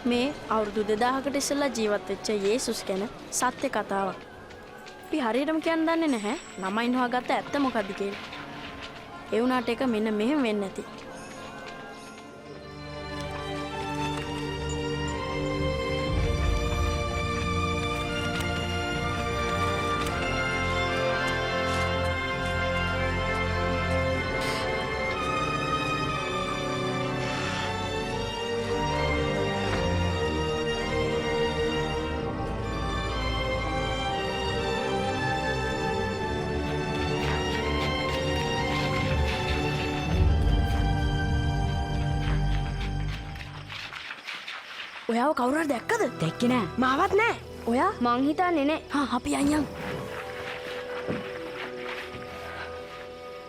මේ අවුරුදු 2000කට ඉස්සෙල්ලා ජීවත් වෙච්ච යේසුස් ගැන සත්‍ය කතාවක්. අපි හරියටම කියන්න දන්නේ නැහැ ළමයින් හොයාගත්ත ඇත්ත මොකද්ද කියලා. ඒ වුණාට ඒක මෙන්න මෙහෙම වෙන්නේ නැති. ඔයාව කවුරු හරි දැක්කද? දැක්කේ නෑ. මාවත් නෑ. ඔයා? මං හිතන්නේ නෑ. අපි යන්.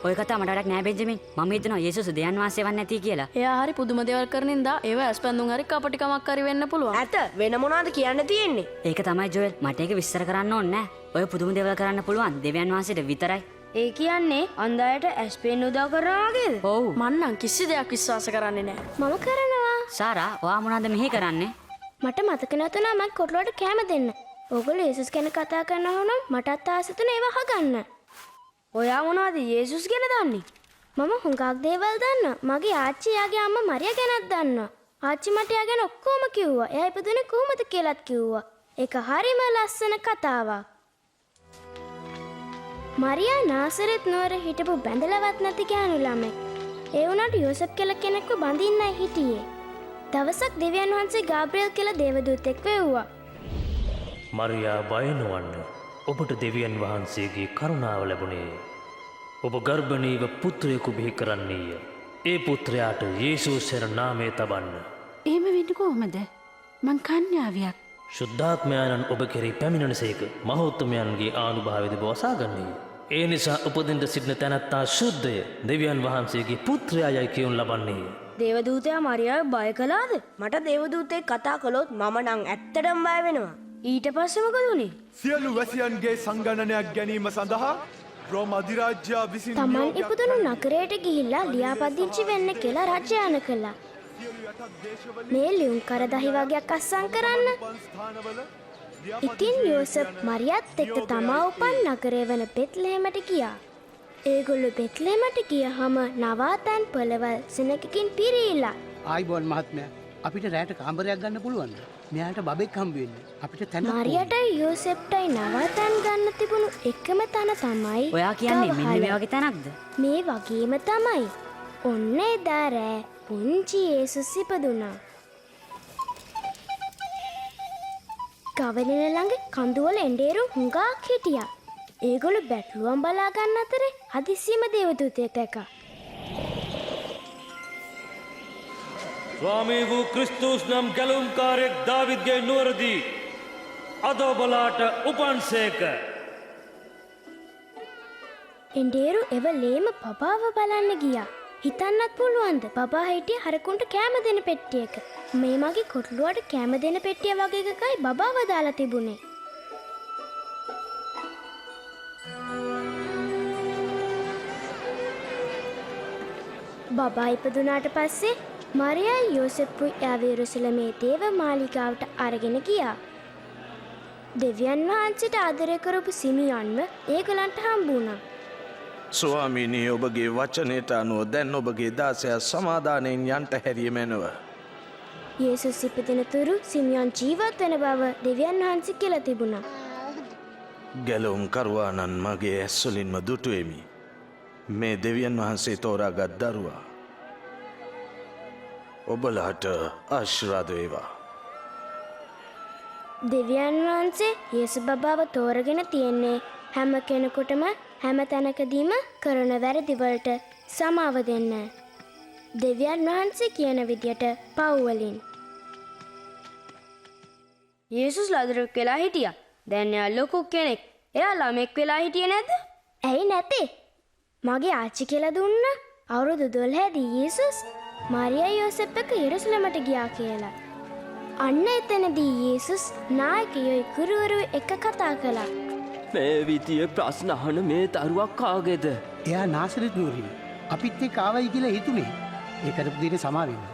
ඔය කතාව මට වැඩක් නෑ බෙන්ජමින්. මම හිතනවා යේසුස් දෙයයන් වහන්සේ වන්නේ නැති කියලා. එයා හරි පුදුම දේවල් කරන ඉඳා ඒව ඇස්පැන්දුම් හරි කපටිකමක් හරි වෙන්න පුළුවන්. ඇත වෙන මොනවද කියන්න තියෙන්නේ? ඒක තමයි ජෝයල්. මට ඒක විස්තර කරන්න ඕනේ නෑ. ඔය පුදුම දේවල් කරන්න පුළුවන් දෙවියන් වහන්සේට විතරයි. ඒ කියන්නේ අන්ධයට ඇස්පෙන් උදව් කරනවා වගේද? ඔව්. මං නම් කිසි දෙයක් විශ්වාස කරන්නේ නෑ. මම කරනවා. සාරා, ඔයා මොනවද මෙහෙ කරන්නේ? මට මතක නැතුණා මම කොටලුවට කැම දෙන්න. ඕගොල්ලෝ යේසුස් ගැන කතා කරනවා නම් මටත් ආස තුන ඒව අහගන්න. ඔයා මොනවද යේසුස් ගැන දන්නේ? මම හුඟක් දේවල් දන්නවා. මගේ ආච්චි යාගේ අම්මා මරියා ගැනත් දන්නවා. ආච්චි මට යා ගැන ඔක්කොම කිව්වා. එයා ඉපදුනේ කොහොමද කියලාත් කිව්වා. ඒක හරිම ලස්සන කතාවක්. මරියා නාසරෙත් නුවර හිටපු බැඳලවත් නැති ගෑනු ළමෙක්. ඒ වුණාට යෝසප් කියලා කෙනෙක්ව බඳින්නයි හිටියේ. දවසක් දෙවියන් වහන්සේ ගාබ්‍රියෙල් කියලා දේවදූතෙක් වෙව්වා. මරියා බය නොවන්න. ඔබට දෙවියන් වහන්සේගේ කරුණාව ලැබුණේ. ඔබ ගර්භණීව පුත්‍රයෙකු බිහි කරන්නේය. ඒ පුත්‍රයාට යේසුස් යන නාමය තබන්න. එහෙම වෙන්නේ කොහොමද? මං කන්‍යාවියක්. ශුද්ධාත්මයන්න් ඔබ කෙරෙහි පැමිණෙනසේක මහෞත්මයන්ගේ ආනුභාවයද බවසාගන්නේය. ඒ නිසා උපදින්න සිටින තැනැත්තා ශුද්ධය. දෙවියන් වහන්සේගේ පුත්‍රයායයි කියුන් ලබන්නේය. දේවදූතයා මරියාව බය කළාද? මට දේවදූතෙක් කතා කළොත් මම නම් ඇත්තටම බය වෙනවා. ඊට පස්සේ මොකද උනේ? සියලු වැසියන්ගේ සංගණනයක් ගැනීම සඳහා රෝම අධිරාජ්‍යය විසින් තමන් ඉපදුණු නගරයට ගිහිල්ලා ලියාපදිංචි වෙන්න කියලා රජයාන කළා. මේ ලියුම් කරදහි වගේක් අස්සම් කරන්න. ඉතින් යෝසප් මරියත් එක්ක තමා උපන් නගරය වන බෙත්ලෙහෙමට ගියා. ඒගොල්ලෝ බෙත්ලෙහෙමට ගියහම නවාතැන් පොළවල් සෙනගකින් පිරීලා. ආයිබෝන් මහත්මයා, අපිට රැට කාමරයක් ගන්න පුළුවන්ද? මෙයාට බබෙක් හම්බ වෙන්නේ. අපිට තැනක් මරියටයි යෝසෙප්ටයි නවාතැන් ගන්න තිබුණු එකම තැන තමයි. ඔයා කියන්නේ මෙන්න මේ වගේ තැනක්ද? මේ වගේම තමයි. ඔන්න එදා රෑ පුංචි යේසුස් ඉපදුනා. ගවලෙන ළඟ කඳුවල එඬේරු හුඟක් හිටියා. ඒගොල්ලෝ බැටළුවන් බලා ගන්න අතරේ හදිස්සියම දේවදූතයෙක් දැක්කා. ස්වාමී වූ ක්‍රිස්තුස් නම් ගැලුම්කාරයෙක් දාවිද්ගේ නුවරදී අද ඔබලාට උපන්සේක. එඬේරු එවලේම බබාව බලන්න ගියා. හිතන්නත් පුළුවන්ද බබා හිටියේ හරකුන්ට කෑම දෙන පෙට්ටියක. මේ මගේ කොටලුවට කෑම දෙන පෙට්ටිය වගේ එකකයි බබාව දාලා තිබුණේ. බබා ඉපදුනාට පස්සේ මරියයි යෝසෙප්පුයි යාව යෙරුසලමේ දේව මාලිගාවට අරගෙන ගියා. දෙවියන් වහන්සේට ආදරය කරපු සිමියොන්ව ඒගොල්ලන්ට හම්බ වුණා. ස්වාමීනී, ඔබගේ වචනයට අනුව දැන් ඔබගේ දාසයා සමාදානයෙන් යන්ට හැරිය මැනව. යේසුස් ඉපදෙන තුරු සිමියොන් ජීවත් වෙන බව දෙවියන් වහන්සේ කියලා තිබුණා. ගැලවුම් කරුවානන් මගේ ඇස්වලින්ම දුටුවෙමි. මේ දෙවියන් වහන්සේ තෝරාගත් දරුවා. ඔබලාට ආශිර්වාද වේවා. දෙවියන් වහන්සේ යේසු බබාව තෝරගෙන තියෙන්නේ හැම කෙනෙකුටම හැම තැනකදීම කරන වැරදි වලට සමාව දෙන්න. දෙවියන් වහන්සේ කියන විදියට පව් වලින්. යේසුස් ලදරුවෙක් වෙලා හිටියා. දැන් එයා ලොකු කෙනෙක්. එයා ළමෙක් වෙලා හිටියේ නැද්ද? ඇයි නැතේ? මගේ ආච්චි කියලා දුන්න අවුරුදු 12 දී යේසුස් මරියා යෝසෙප් එක්ක යෙරුසලමට ගියා කියලා. අන්න එතනදී යේසුස් නායකයෝ ගුරුවරු එක්ක කතා කළා. මේ විදිය ප්‍රශ්න අහන මේ දරුවා කාගේද? එයා නාසරෙත් නුවරින් අපිත් එක්ක ආවයි කියලා හිතුනේ. ඒ කරපු දෙයට සමා වෙන්න.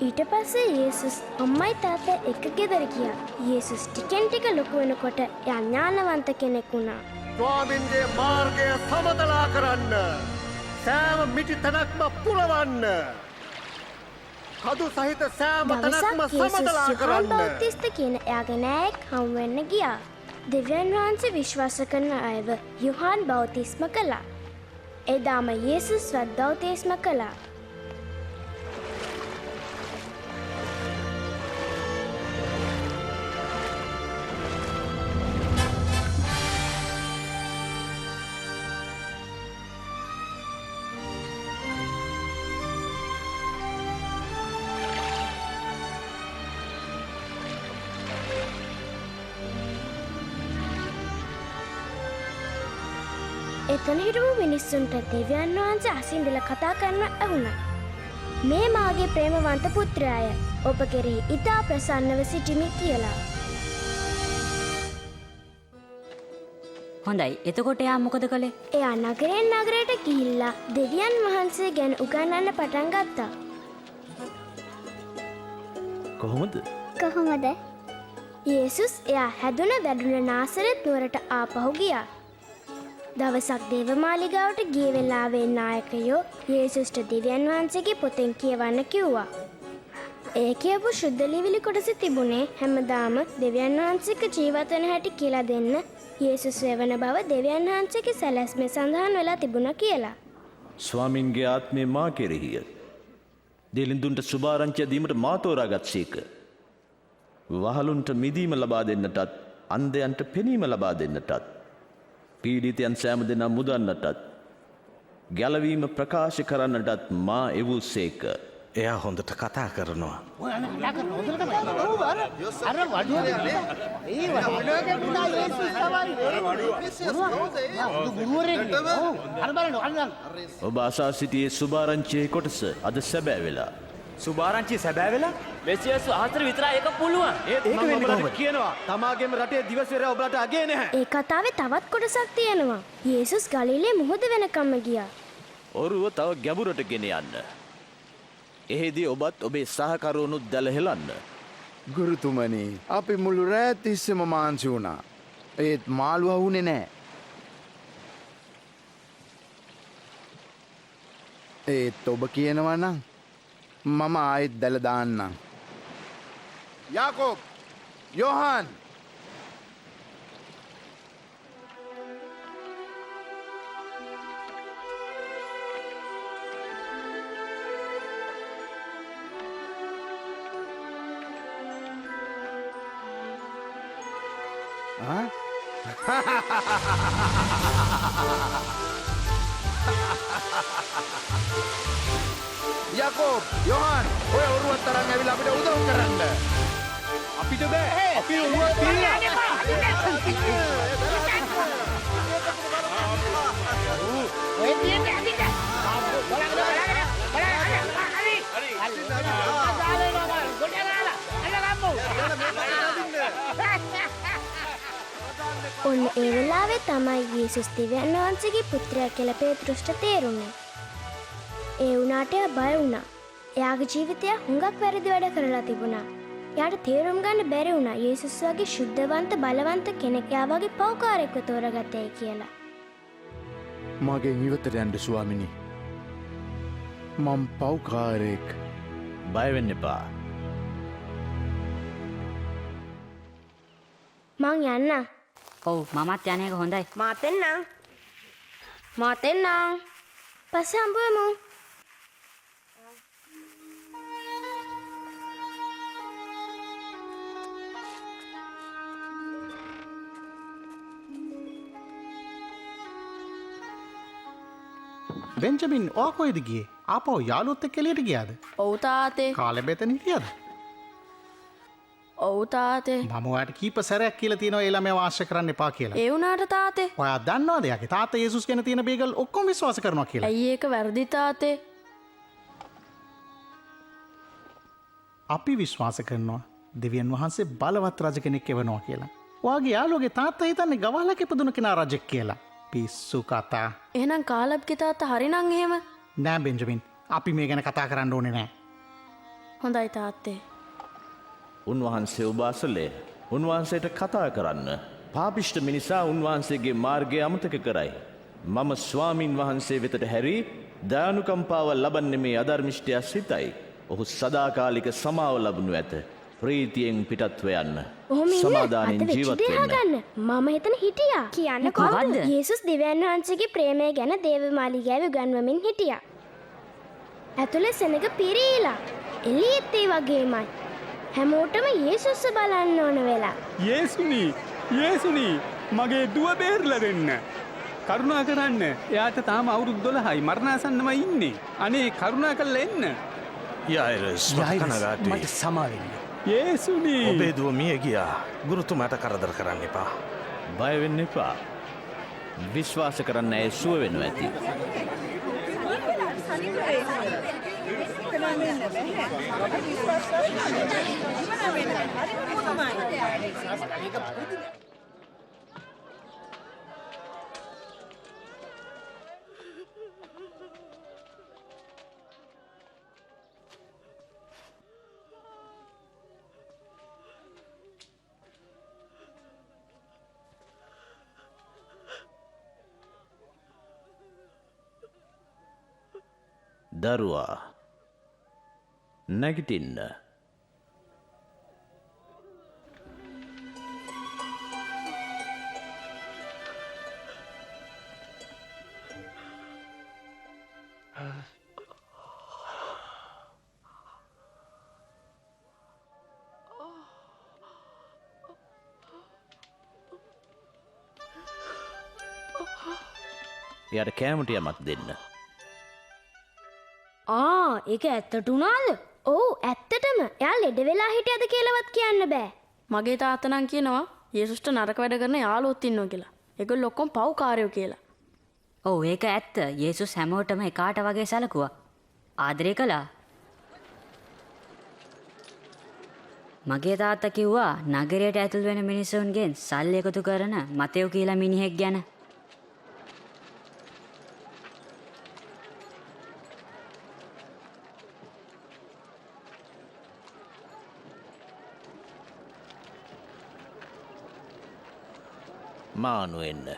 ඊට පස්සේ යේසුස් අම්මයි තාත්තා එක්ක ගෙදර ගියා. යේසුස් ටිකෙන් ටික ලොකු වෙනකොට එයා ඥානවන්ත කෙනෙක් වුණා. ස්වාමින්ගේ මාර්ගය සමතලා කරන්න. සෑම මිටි තැනක්ම පුරවන්න. කදු සහිත සෑම තැනක්ම සමතලා කරන්න. බෞතිස්ත කියන එයාගේ නෑයෙක් හමු වෙන්න ගියා. දෙවියන් වහන්සේ විශ්වාස කරන අයව යොහාන් බෞතිස්ම කළා. එදාම යේසුස්වත් බෞතිස්ම කළා. එතන හිටපු මිනිස්සුන්ට දෙවියන් වහන්සේ අසින්දල කතා කරන ඇහුණා. මේ මාගේ ප්‍රේමවන්ත පුත්‍රයාය. ඔබ කෙරෙහි ඉතා ප්‍රසන්නව සිටිමි කියලා. හොඳයි. එතකොට එයා මොකද කළේ? එයා නගරෙන් නගරයට ගිහිල්ලා දෙවියන් වහන්සේ ගැන උගන්වන්න පටන් ගත්තා. කොහොමද? කොහොමද? යේසුස් එයා හැදුන වැඩුණ නාසරෙත් නුවරට ආපහු ගියා. දවසක් දේවමාලිගාවට ගිය වෙලාවේ නායකයෝ යේසුස්ට දෙවියන් වහන්සේගේ පොතෙන් කියවන්න කිව්වා. ඒ කියපු ශුද්ධ ලිවිලි කොටස තිබුණේ හැමදාම දෙවියන් වහන්සේක ජීවත් වෙන හැටි කියලා දෙන්න යේසුස් වෙවන බව දෙවියන් වහන්සේගේ සැලැස්මේ සඳහන් වෙලා තිබුණා කියලා. ස්වාමින්ගේ ආත්මය මා කෙරෙහිය. දෙලින්දුන්ට සුභාරංචිය දීමට මා තෝරාගත්සේක. වහලුන්ට මිදීම ලබා දෙන්නටත් අන්ධයන්ට පෙනීම ලබා දෙන්නටත් පීඩිතයන් සෑම දෙනා මුදන්නටත් ගැලවීම ප්‍රකාශ කරන්නටත් මා එවූසේක. එයා හොඳට කතා කරනවා. ඔබ අසා සිටියේ සුභාරංචියේ කොටස අද සැබෑ වෙලා. සුභාරංචිය සැබෑ වෙලා? මෙසියස් ආතර විතරයි ඒක පුළුවන්. ඒක වෙන්නේ කියනවා. තමාගේම රටේ දිවසේර ඔබලට අගේ නැහැ. ඒ කතාවේ තවත් කොටසක් තියෙනවා. යේසුස් ගලිලේ මුහුද වෙනකම්ම ගියා. ඔරුව තව ගැඹුරට ගෙන යන්න. එහෙදී ඔබත් ඔබේ සහකරුවනුත් දැල හෙලන්න. ගුරුතුමනි, අපි මුළු රෑ තිස්සෙම මාංචි වුණා. ඒත් මාළු අහුනේ නෑ. ඒත් ඔබ කියනවා නම් මම ආයෙත් දැල දාන්නම්. යාකෝබ්, යෝහාන්, යකෝබ්, යොහාන්, ඔය ඔරුවත් තරන් ඇවිල්ලා අපිට උදව් කරන්න. අපිට බෑ. අපි ඔරුවත් තියෙනවා. ඔය තියෙන්නේ අපිට. ඔන්න ඒ වෙලාවේ තමයි යේසුස් දෙවියන් වහන්සේගේ පුත්‍රයා කියලා පේතෘස්ට තේරුණේ. ඒ වුණාට එයා බය වුණා. එයාගේ ජීවිතය හුඟක් වැරදි වැඩ කරලා තිබුණා. එයාට තේරුම් ගන්න බැරි වුණා යේසුස් වගේ ශුද්ධවන්ත බලවන්ත කෙනෙක් එයා වගේ පව්කාරයෙක්ව තෝරගත්තයි කියලා. මගෙන් ඉවතට යන්න ස්වාමිනි. මම පව්කාරයෙක්. බය වෙන්න එපා. මං යන්න. ඔව් මමත් යන එක හොඳයි. මාත් එන්නම්. පස්සේ හම්බුවෙමු. බෙන්ජමින් ඔයා කොහෙද ගියේ? ආපහු යාළුවොත් එක්ක එළියට ගියාද? ඔව් තාතේ. කාලේ බෙතන හිටියද? ඔව් තාතේ. මම ඔයාට කීප සැරයක් කියලා තියෙනවා ඒ ළමයා වාශ්‍ය කරන්න එපා කියලා. ඒ වුණාට තාතේ. ඔයා දන්නවද යාගේ තාත්තා යේසුස් ගැන තියෙන බේගල් ඔක්කොම විශ්වාස කරනවා කියලා? ඇයි ඒක වැරදි තාතේ? අපි විශ්වාස කරනවා දෙවියන් වහන්සේ බලවත් රජ කෙනෙක් එවනවා කියලා. ඔයාගේ යාළුවගේ තාත්තා හිතන්නේ ගවහලක ඉපදුන කෙනා රජෙක් කියලා. පිස්සු කතා. එහෙනම් කාලබ්ගේ තාත්තා හරිනම් එහෙම? නෑ බෙන්ජමින්. අපි මේ ගැන කතා කරන්න ඕනේ නෑ. හොඳයි තාත්තේ. උන්වහන්සේ ඔබ අසලේ. උන්වහන්සේට කතා කරන්න. පාපිෂ්ට මිනිසා උන්වහන්සේගේ මාර්ගය අමතක කරයි. මම ස්වාමින් වහන්සේ වෙතට හැරී දානුකම්පාව ලබන්නේ මේ අධර්මිෂ්ටයා සිතයි. ඔහු සදාකාලික සමාව ලබනු ඇත. ප්‍රීතියෙන් පිටත්ව යන්න. සමාදානෙන් ජීවත් වෙන්න. මම හිතන හිටියා. කියන්න කොහොමද? යේසුස් දෙවියන් වහන්සේගේ ප්‍රේමය ගැන දේවමාලිගාවේ උගන්වමින් හිටියා. ඇතුලේ සෙනඟ පිරීලා. එළියෙත් ඒ වගේමයි. හැමෝටම යේසුස්ව බලන්න ඕන වෙලා. යේසුනි මගේ දුව බේරලා දෙන්න. කරුණා කරන්න. එයාට තාම අවුරුදු 12යි මරණාසන්නමයි ඉන්නේ. අනේ කරුණා කරලා එන්න. යායිරස් මට සමාවෙන්න. යේසුනි ඔබේ දුව මිය ගියා. ගුරුතුමාට කරදර කරන්න එපා. බය වෙන්න එපා. විශ්වාස කරන්න ඇය සුව වෙනවා ඇති. දරුවා නැගිටින්න. එයාට කෑමට යමක් දෙන්න. ඒක ඇත්තට උනාද? ඔව් ඇත්තටම. එයා ලෙඩ වෙලා හිටියද කියලාවත් කියන්න බෑ. මගේ තාත්තා නම් කියනවා යේසුස්ට නරක වැඩ කරන යාළුවොත් ඉන්නවා කියලා. ඒගොල්ලෝ ඔක්කොම පව්කාරයෝ කියලා. ඔව් ඒක ඇත්ත. යේසුස් හැමෝටම එකාට වගේ සැලකුවා. ආදරය කළා. මගේ තාත්තා කිව්වා නගරයට ඇතුල් වෙන මිනිසුන්ගෙන් සල්ලි එකතු කරන මතෙව් කියලා මිනිහෙක් ගැන. මානු එන්න.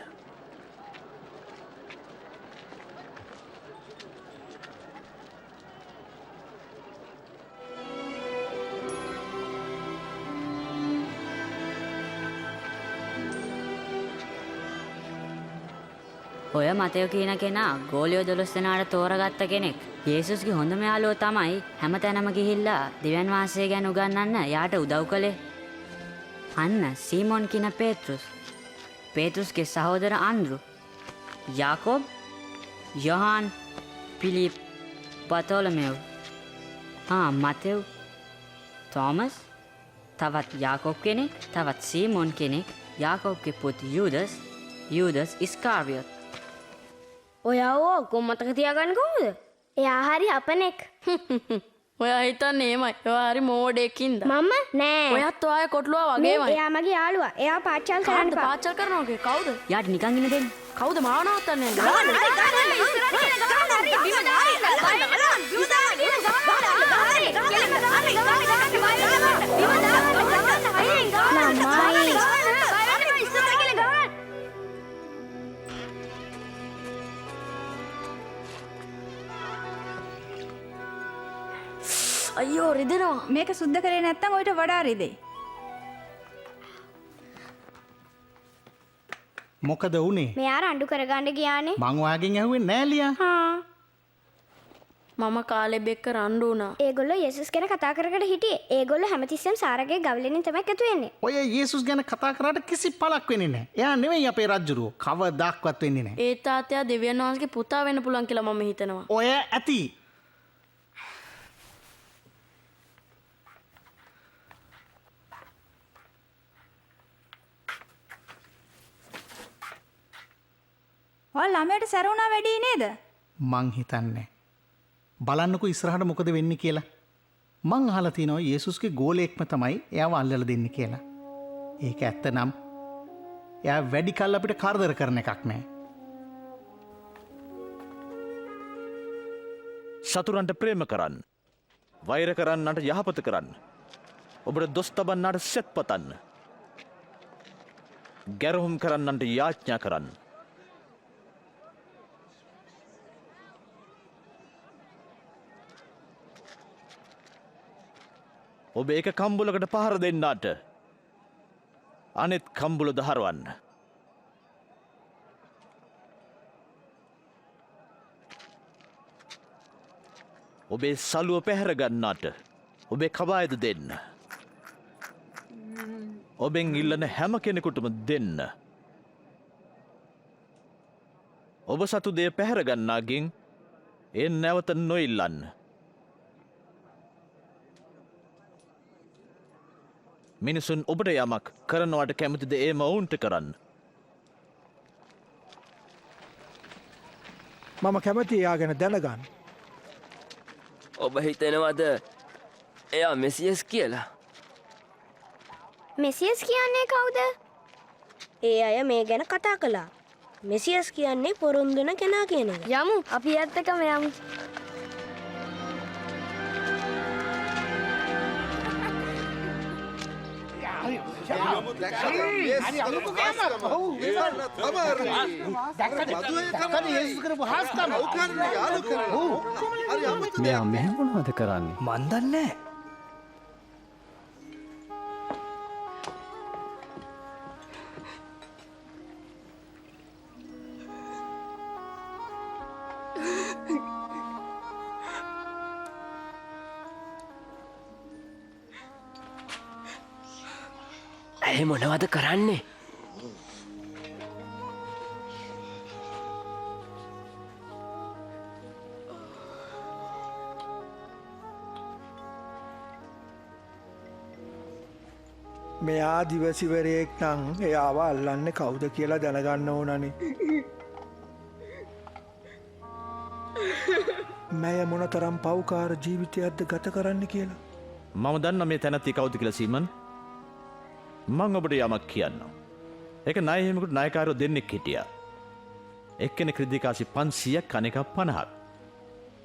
ඔය මතයෝ කියන කෙනා ගෝලියෝ 12 දෙනාට තෝරගත්ත කෙනෙක්. යේසුස්ගේ හොඳම යාළුවා තමයි හැමතැනම ගිහිල්ලා දෙවියන් වහන්සේ ගැන උගන්වන්න යාට උදව් කළේ. අන්න සීමොන් කියන පේත්‍රුස්. පේතුස්ගේ සහෝදර අන්ද්‍රු, Jacob, Yohan, Philip, බතෝලමෙව්, Matthew, Thomas, තවත් යාකොබ් කෙනෙක්, තවත් සීමොන් කෙනෙක්, යාකොබ්ගේ පුතු යූදස් ඉස්කාරියොත්. ඔයා ඔක්කොම මතක තියාගන්න කොහොමද? එයා හරි අපනෙක්. ඔයා හිතන්නේ එහෙමයි. ඔයා හරි මෝඩෙකින්ද? මම නෑ. ඔයත් ඔයාගේ කොටලුවා වගේමයි. එයා මගේ යාළුවා. එයා පාච්චල් කරන්න එපා. පාච්චල් කරනවා කිය කවුද? යාට නිකන් ඉන්න දෙන්න. කවුද මාව නවත්තන්නේ? අයියෝ රිදෙනවා. මේක සුද්ධ කරේ නැත්තම් ඔයිට වඩා රිදෙයි. මොකද වුනේ? මෙයා රණ්ඩු කරගන්න ගියානේ. මං ඔයාගෙන් ඇහුවේ නෑ ලියා. මම කාලෙබ් එක්ක රණ්ඩු වුණා. ඒගොල්ලෝ යේසුස් ගැන කතා කරකට හිටියේ. ඒගොල්ලෝ හැමතිස්සෙම සාරගේ ගවලෙනින් තමයි එකතු වෙන්නේ. ඔය යේසුස් ගැන කතා කරාට කිසි පළක් වෙන්නේ නෑ. එයා නෙවෙයි අපේ රජුරුව. කවදාක්වත් වෙන්නේ නෑ. ඒ තාත්තයා දෙවියන් වහන්සේගේ පුතා වෙන්න පුළුවන් කියලා මම හිතනවා. ඔය ඇති. ඔයාලා ළමයට සැරුණා වැඩි නේද? මං හිතන්නේ. බලන්නකෝ ඉස්සරහට මොකද වෙන්නේ කියලා. මං අහලා තිනවා යේසුස්ගේ ගෝලයෙක්ම තමයි එයාව අල්ලලා දෙන්නේ කියලා. ඒක ඇත්ත නම් එයා වැඩි කල් අපිට කරදර කරන එකක් නෑ. සතුරන්ට ප්‍රේම කරන්න. වෛර කරන්නට යහපත කරන්න. ඔබට දොස් තබන්නට සෙත් පතන්න. ගැරහුම් කරන්නන්ට යාඥා කරන්න. ඔබ එක කම්බුලකට පහර දෙන්නාට අනෙත් කම්බුල දහරවන්න. ඔබේ සලුව පැහැරගන්නාට ඔබේ කබායද දෙන්න. ඔබෙන් ඉල්ලන හැම කෙනෙකුටම දෙන්න. ඔබ සතු දේ පැහැරගන්නාගෙන් ඒ නැවත නොඉල්ලන්න. මිනිසුන් ඔබට යමක් කරනවට කැමතිද ඒ ඔවුන්ට කරන්න. මම කැමති එයා ගැන දැනගන්න. ඔබ හිතනවද එයා මෙසියස් කියලා? මෙසියස් කියන්නේ කවුද? ඒ අය මේ ගැන කතා කළා. මෙසියස් කියන්නේ පොරොන්දුන කෙනා කියන එක. යමු අපි ඇත්තකම යමු. මෙයා මෙහෙම මොනවද කරන්නේ? මන් දන්නේ නැහැ. ඇය මොනවද කරන්නේ? මෙයා දිවසිවරයෙක් නම් එයාව අල්ලන්නේ කවුද කියලා දැනගන්න ඕනනේ. මය මොනතරම් පව්කාර ජීවිතයක්ද ගත කරන්න කියලා. මම දන්න මේ තැනැත්ති කවුද කියලා සීමන්. මං ඔබට යමක් කියන්න. ඒක ණයහිමියෙකුට ණයකාරයෝ දෙන්නෙක් හිටියා. එක්කෙනෙක් ක්‍රෙඩිකාසි 500ක් කණේක 50ක්.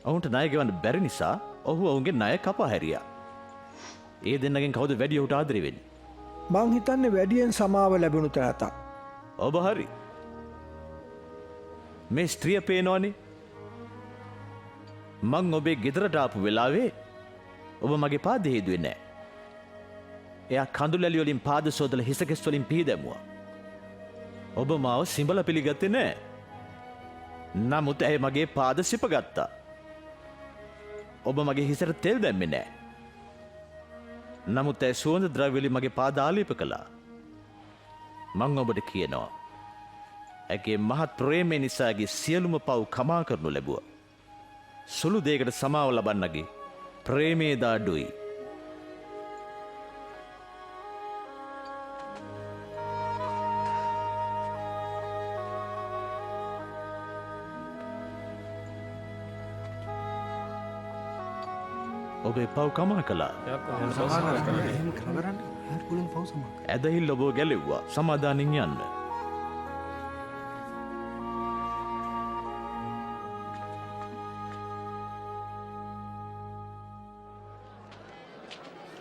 ඔවුන්ට ණය ගෙවන්න බැරි නිසා ඔහු ඔවුන්ගේ ණය කපා හැරියා. ඒ දෙන්නගෙන් කවුද වැඩි ඔහුට ආදරේ වෙන්නේ? මං හිතන්නේ වැඩියෙන් සමාව ලැබුණු තැනතා. ඔබ හරි. මේ ස්ත්‍රිය පේනවනේ. මං ඔබේ ගෙදරට ආපු වෙලාවේ ඔබ මගේ පාදේ හේදුවේ නැහැ. එයා කඳුලැලි වලින් පාද සෝදලා හිසකෙස් වලින් පිහිදැමුවා. ඔබ මාව සිඹල පිළිගත්තේ නැහැ. නමුත් ඇය මගේ පාද සිපගත්තා. ඔබ මගේ හිසට තෙල් දැම්මේ නැහැ. නමුත් ඇය සුවඳ ද්‍රව්‍ය වලින් මගේ පාද ආලේප කළා. මං ඔබට කියනවා ඇගේ මහත් ප්‍රේමය නිසාගේ සියලුම පව් කමා කරනු ලැබුවා. සුළු දෙයකට සමාව ලබන්නගේ ප්‍රේමේ දාඩුයි. ඔබේ පව් කමා කළා. ඇදහිල් ඔබ ගැලෙව්වා. සමාදානින් යන්න.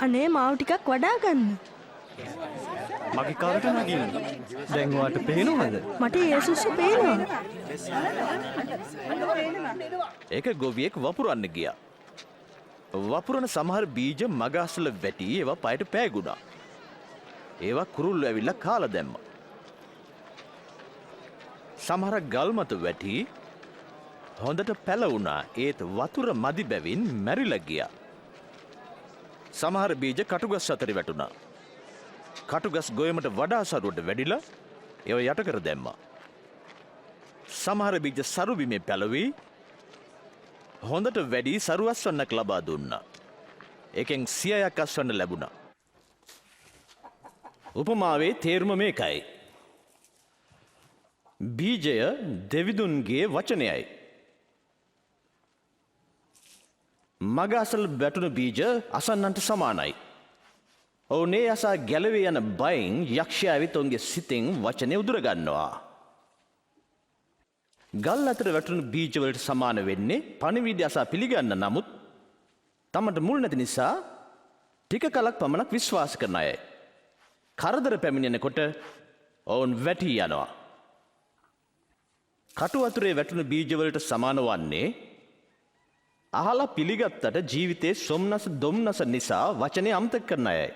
අනේ මාව ටිකක් වඩා ගන්න. මගේ කාරට නගින්න. දැන් ඔයාට පේනවද? මට යේසුස් පේනවා. ඒක ගොවියෙක් වපුරන්න ගියා. වපුරන සමහර බීජ මග අසල වැටි ඒවා පයට පෑගුණා. ඒවා කුරුල්ලෝ ඇවිල්ලා කාලා දැම්මා. සමහර ගල් මත වැටි හොඳට පැලවුණා. ඒත් වතුර මදි බැවින් මැරිලා ගියා. සමහර බීජ කටුගස් අතරේ වැටුණා. කටුගස් ගොයමට වඩා සරුවට වැඩිලා ඒව යට කර දැම්මා. සමහර බීජ සරු බිමේ පැලවී හොඳට වැඩි සරු අස්වන්නක් ලබා දුන්නා. ඒකෙන් 100ක් අස්වන්න ලැබුණා. උපමාවේ තේරුම මේකයි. බීජය දෙවිදුන්ගේ වචනයයි. මග අසල වැටුණු බීජ අසන්නන්ට සමානයි. ඔවුනේ අසා ගැලවී යන බයෙන් යක්ෂයා ඇවිත් ඔවුන්ගේ සිතෙන් වචනේ උදුරගන්නවා. ගල් අතර වැටුණු බීජවලට සමාන වෙන්නේ පණිවිඩය අසා පිළිගන්න නමුත් තමට මුල් නැති නිසා ටික කලක් පමණක් විශ්වාස කරන අයයි. කරදර පැමිණෙනකොට ඔවුන් වැටී යනවා. කටු වතුරේ වැටුණු බීජවලට සමාන වන්නේ අහලා පිළිගත්තට ජීවිතේ සොම්නස දොම්නස නිසා වචනේ අමතක කරන අයයි.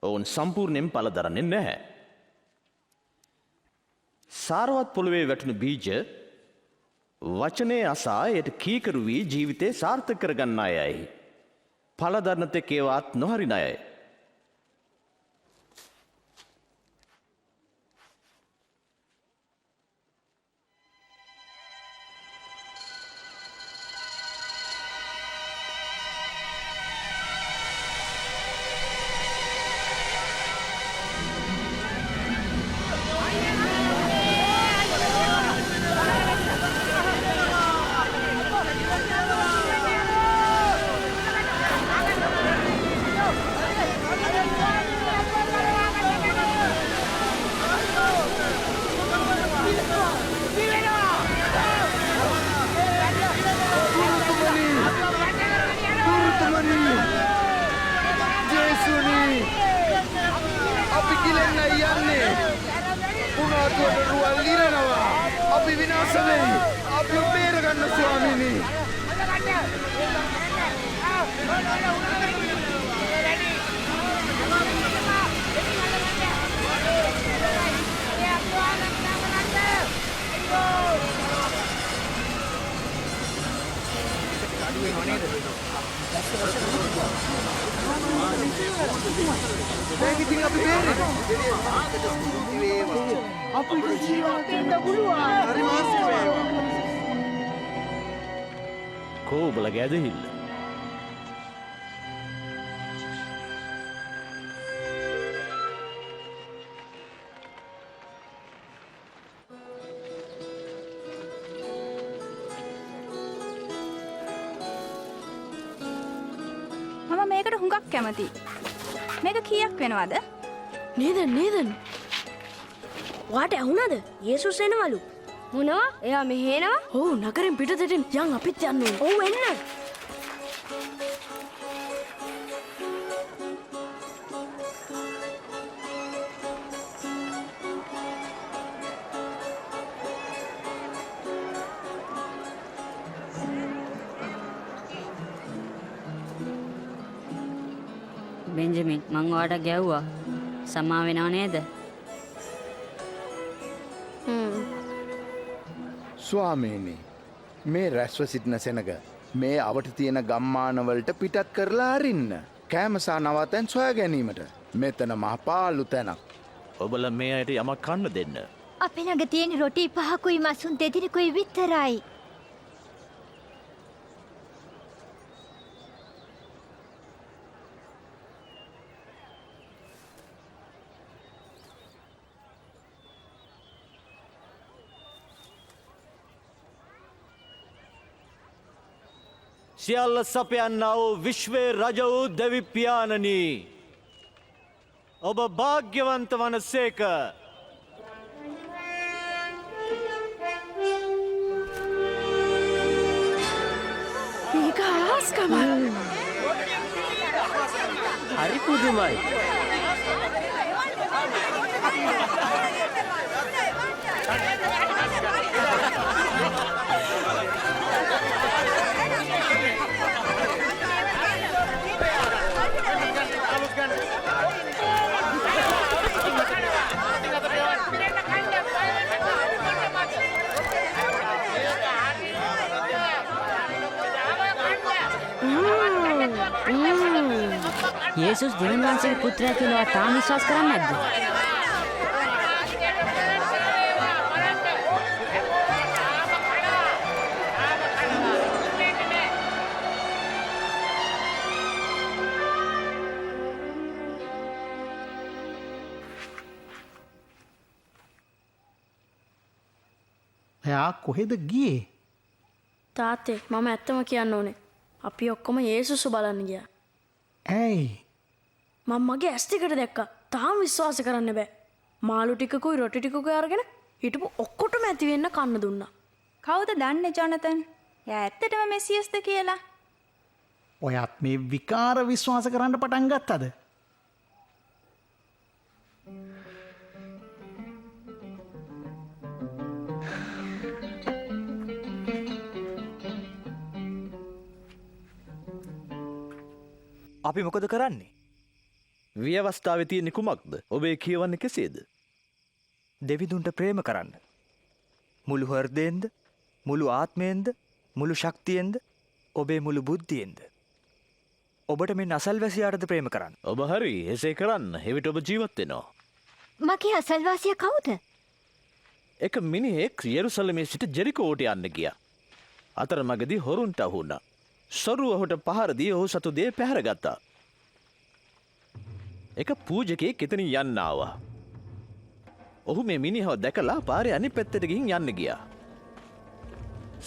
ඔවුන් සම්පූර්ණයෙන් පළ දරන්නේ නැහැ. සාරවත් පොළවේ වැටුණු බීජ වචනේ අසා එයට කීකරු වී ජීවිතේ සාර්ථක කරගන්න අයයි. පළ දරන තෙක් ඒවාත් නොහරින අයයි. කෝබල ගැදහිල්ල. මම මේකට හුඟක් කැමතියි. මේක කීයක් වෙනවද? නේදන්. වාට ඇහුණද? යේසුස් එනවලු. මොනවා? එයා මෙහෙනවා? ඔව් නගරෙන් පිටතට යන් අපිත් යන්න ඕනේ. ඔව් එන්න. බෙන්ජමින් මං ඔයාට ගැව්වා. සමා වෙනව නේද? ස්වාමීනි, මේ රැස්ව සිටින සෙනග මේ අවට තියෙන ගම්මානවලට පිටත් කරලා අරින්න. කෑමසා නවතැන් සොයා ගැනීමට. මෙතන මහ පාළු තැනක්. ඔබල මේ අයට යමක් කන්න දෙන්න. අපි ළඟ තියෙන රොටි පහකුයි මසුන් දෙදිනකුයි විතරයි. සියල්ල සපයන්නා වූ විශ්වයේ රජ වූ දෙවිපියාණනි, ඔබ භාග්‍යවන්ත වනසේක. මේක ආස්කමක්. හරි පුදුමයි. යේසුස් දෙවියන් වහන්සේගේ පුත්‍රයා කියලා තාම විශ්වාස කරන්නේ නැද්ද? එයා කොහෙද ගියේ? තාත්තේ මම ඇත්තම කියන්න ඕනේ. අපි ඔක්කොම යේසුස් බලන්න ගියා. ඇයි? මම මගේ ඇස් ටිකට දැක්කා. තාම විශ්වාස කරන්න බෑ. මාළු ටිකකුයි රොටි ටිකකුයි අරගෙන හිටපු ඔක්කොටම ඇති වෙන්න කන්න දුන්නා. කවුද දන්නේ ජොනතන්? එයා ඇත්තටම මෙසියස්ද කියලා? ඔයත් මේ විකාර විශ්වාස කරන්න පටන් ගත්තද? අපි මොකද කරන්නේ? ව්‍යවස්ථාවේ තියෙන කුමක්ද? ඔබේ කියවන්නේ කෙසේද? දෙවිදුන්ට ප්‍රේම කරන්න. මුළු හෘදයෙන්ද, මුළු ආත්මයෙන්ද, මුළු ශක්තියෙන්ද, ඔබේ මුළු බුද්ධියෙන්ද. ඔබට මේ අසල්වැසියාටද ප්‍රේම කරන්න. ඔබ හරි, එසේ කරන්න. එවිට ඔබ ජීවත් වෙනවා. මගේ අසල්වාසියා කවුද? එක මිනිහෙක් යෙරුසලමේ සිට ජෙරිකෝට යන්න ගියා. අතරමඟදී හොරුන්ට අහු වුණා. සොරුව ඔහුට පහර දී ඔහු සතු දේ පැහැරගත්තා. එක පූජකයෙක් එතනින් යන්න ආවා. ඔහු මේ මිනිහව දැකලා පාරේ අනිත් පැත්තට ගිහින් යන්න ගියා.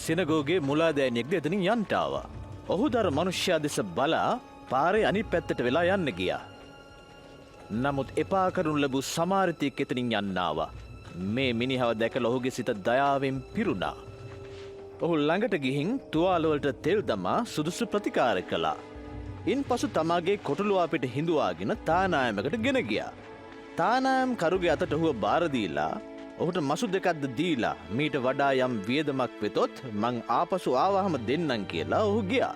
සිනගෝගේ මුලාදෑනියෙක්ද එතනින් යන්ට ආවා. ඔහු දර මනුෂ්‍යයා දෙස බලා පාරේ අනිත් පැත්තට වෙලා යන්න ගියා. නමුත් එපා කරනු ලැබූ සමාරිතයෙක් එතනින් යන්න ආවා. මේ මිනිහව දැකලා ඔහුගේ සිත දයාවෙන් පිරුණා. ඔහු ළඟට ගිහින් තුවාලවලට තෙල් දමා සුදුසු ප්‍රතිකාර කළා. ඉන්පසු තමාගේ කොටලුවා පිට හිඳුවාගෙන තානායමකට ගෙන ගියා. තානායම් කරුගේ අතට ඔහුව බාර දීලා ඔහුට මසු දෙකක්ද දීලා මීට වඩා යම් වියදමක් වෙතොත් මං ආපසු ආවහම දෙන්නම් කියලා ඔහු ගියා.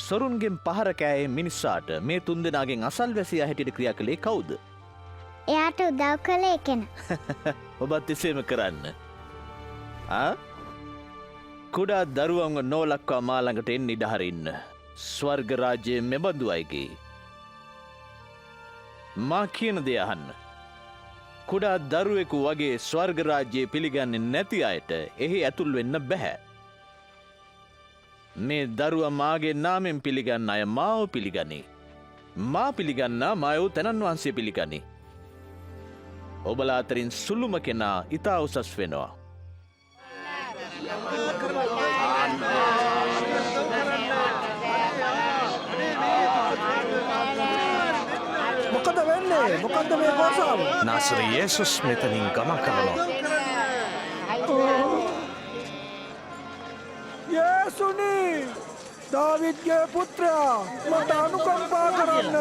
සොරුන්ගෙන් පහර කෑයේ මිනිස්සාට මේ තුන්දෙනාගෙන් අසල්වැසියා හැටියට ක්‍රියා කළේ කවුද? එයාට උදව් කළේ කෙනා. ඔබත් එසේම කරන්න. කුඩා දරුවන්ව නොලක්වා මා ළඟට එන්න ඉඩ හරින්න. ස්වර්ග රාජ්‍යයේ මෙබඳු අයගේ. මා කියන දේ අහන්න. කුඩා දරුවෙකු වගේ ස්වර්ග රාජ්‍යයේ පිළිගන්නේ නැති අයට එහි ඇතුල් වෙන්න බෑ. මේ දරුවා මාගේ නාමයෙන් පිළිගන්න අය මාව පිළිගනී. මා පිළිගන්නා මායෝ තැනන් වහන්සේ පිළිගනී. ඔබලා අතරින් සුළුම කෙනා ඉතා උසස් වෙනවා. මොකද වෙන්නේ? මොකද්ද මේ කෝසාව? නාසරේ යේසුස් මෙතනින් ගමන් කරනවා. යේසුනි! දාවිද්ගේ පුත්‍රයා, මට අනුකම්පා කරන්න.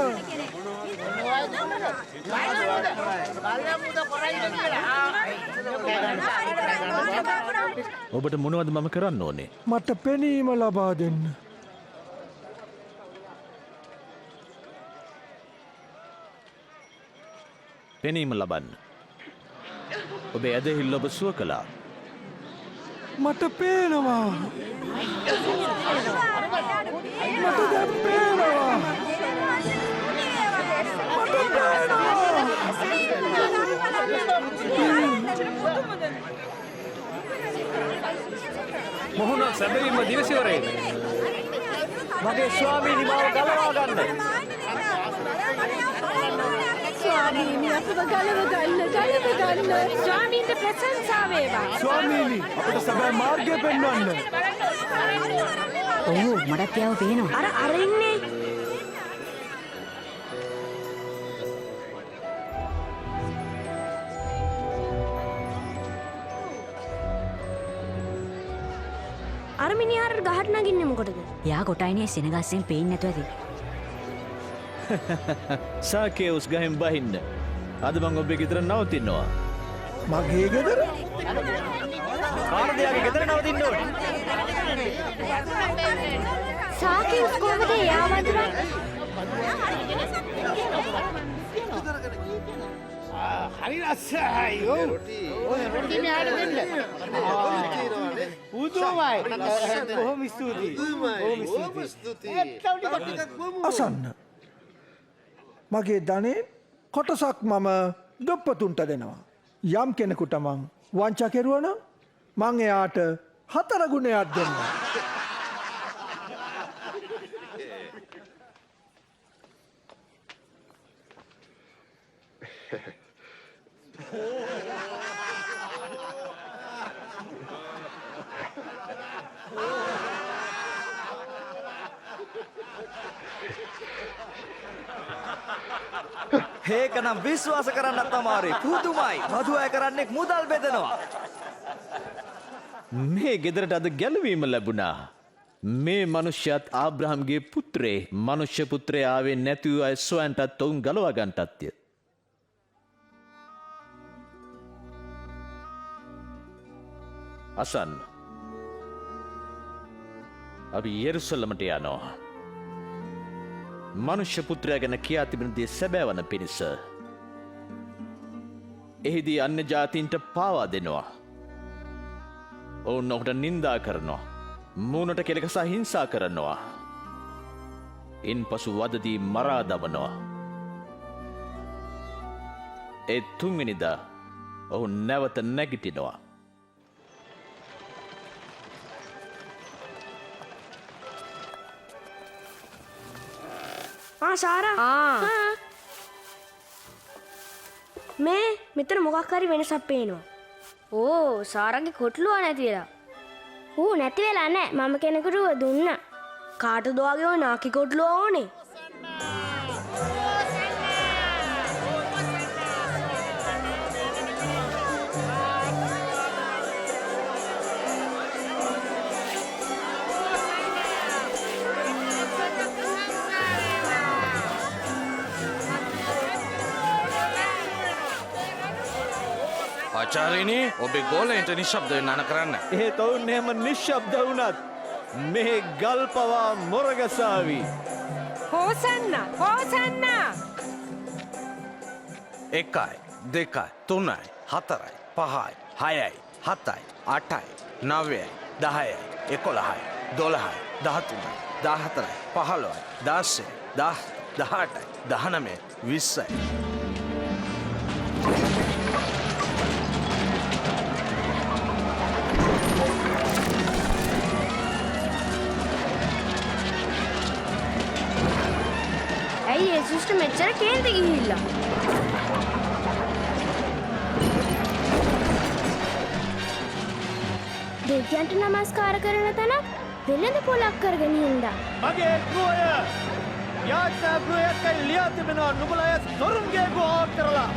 ඔබට මොනවද මම කරන්න ඕනේ? මට පෙනීම ලබා දෙන්න. පෙනීම ලබන්න. ඔබේ ඇදහිල්ල ඔබ සුව කළා. මට පේනවා. මට දැන් පේනවා. මට පේනවා. මොහොන සැබවින්ම දිවසිවරේ. මගේ ස්වාමීනි මාව ගලවා ගන්න. ස්වාමීනි අපව ගලව ගන්න. ස්වාමීන්ට ප්‍රශංසා වේවා. ස්වාමීනි අපට සැබෑ මාර්ගය පෙන්වන්න. ඔව් මටත් යාව පේනවා. අර ඉන්නේ. අර මිනිහාට ගහට නගින්නේ මොකටද? යා කොටයිනේ සෙනගස්සෙන් පේන්නේ නැතුව ඇති. සාකේවුස් ගහෙන් බහින්න. අද මං ඔබේ ගෙදර නවතිනවා. මගේ ගෙදර? කාර්දයාගේ ගෙදර නවතින්න ඕනේ. සාකේවුස් කොහමද එයා වඳුරන්නේ? හරි රසයි. ඔය රොටි මෙහාට දෙන්න. උදුමයි. බොහොම ස්තුතියි. බොහොම ස්තුතියි. අසන්න. මගේ ධනෙ කොටසක් මම දුප්පතුන්ට දෙනවා. යම් කෙනෙකුට මං වංචා කෙරුවා නම් මං එයාට 4 ගුණයක් දෙන්නම්. ඒකනම් විශ්වාස කරන්නත් අමාරුයි. පුදුමයි. මధు අය කරන්නේ මුදල් බෙදනවා. මේ ගෙදරට අද ගැලවීම ලැබුණා. මේ මනුෂ්‍යත් ආබ්‍රහම්ගේ පුත්‍රේ මනුෂ්‍ය පුත්‍රය ආවේ නැතිව අය සොයන්ටත් ඔවුන් ගලවා ගන්නටත්ය. අසන්න. අපි යෙරුසලමට යනවා. මනුෂ්‍ය පුත්‍රයා ගැන කියා තිබෙන දේ සැබෑ වන පිණිස. එහිදී අන්‍ය ජාතීන්ට පාවා දෙනවා. ඔවුන් ඔහුට නින්දා කරනවා. මූණට කෙලකසා හිංසා කරනවා. ඉන් පසු වදදී මරා දමනවා. ඒ තුන්වෙනිදා ඔහු නැවත නැගිටිනවා. සාරා මේ මෙතන මොකක් හරි වෙනසක් පේනවා. ඕ සාරංගේ කොටලුව නැතිවෙලා. ඌ නැති වෙලා නෑ මම කෙනෙකුටුව දුන්න. කාටද වගේ ඔය නාකි කොටලුව ඕනේ? ආචාර්යනි ඔබේ ගෝලයන්ට නිශ්ශබ්ද වෙන්න අන කරන්න. එහෙත් ඔවුන් එහෙම නිශ්ශබ්ද වුණත් මේ ගල් පවා මොරගසාවි. හෝසන්න හෝසන්න 1යි 2යි 3යි 4යි 5යි 6යි 7යි 8යි 9යි 10යි 11යි 12යි 13යි 14යි 15යි 16යි 18යි 19යි 20යි. ඇයි යේසුස්ට මෙච්චර කේන්ති ගිහිල්ලා? දෙවියන්ට නමස්කාර කරන තැනක් වෙළඳ පොලක් කරගෙන හින්දා. මගේ ගෘහය යාඥා ගෘහයකයි ලියා තිබෙනවා නුඹලා අය දොරුන්ගේ ගෘහයක් කරලා.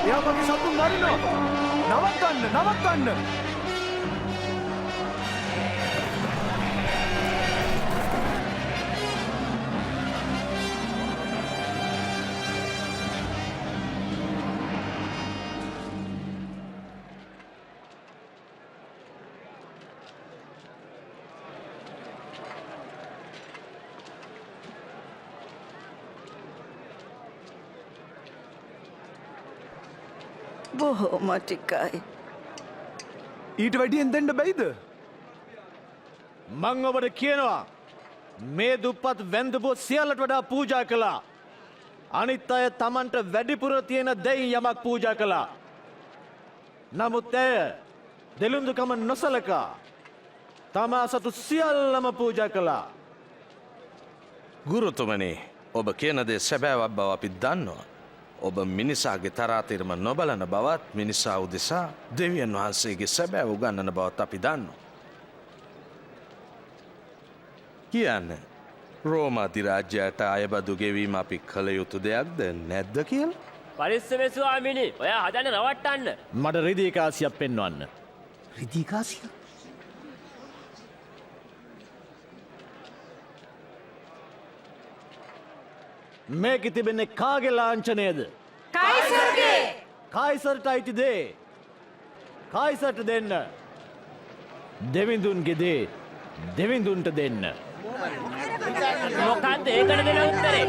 එයා මගේ සතුන් මරිනවා. නවත්තන්න. බොහෝම ටිකයි. ඊට වැඩියෙන් දෙන්න බැයිද? මං ඔබට කියනවා මේ දුප්පත් වැන්දපුව සියල්ලට වඩා පූජා කළා. අනිත් අය Tamanට වැඩිපුර තියෙන දෙයින් යමක් පූජා කළා. නමුත් ඇය දෙලුඳුකම නොසලකා තමා සතු සියල්ලම පූජා කළා. ගුරුතුමනි ඔබ කියන දේ සැබෑවක් බව අපි දන්නවා. ඔබ මිනිසාගේ තරාතිරම නොබලන බවත් මිනිසා උදෙසා දෙවියන් වහන්සේගේ සැබෑ උගන්නන බවත් අපි දන්නවා. කියන්න රෝම අධිරාජ්‍යයට අයබදු ගෙවීම අපි කළ යුතු දෙයක්ද නැද්ද කියලා? පරිස්සමේ ස්වාමීනි ඔයා හදන්න නවත්තන්න. මට රිදී කාසියක් පෙන්වන්න. රිදී කාසිය? මේක තිබෙන්නේ කාගේ ලාංඡනයද? කයිසර්ගේ. කායිසර්ට අයිති දේ කායිසර්ට දෙන්න. දෙවිඳුන්ගේ දේ දෙවිඳුන්ට දෙන්න. මොකක්ද ඒකට දෙන උත්තරේ?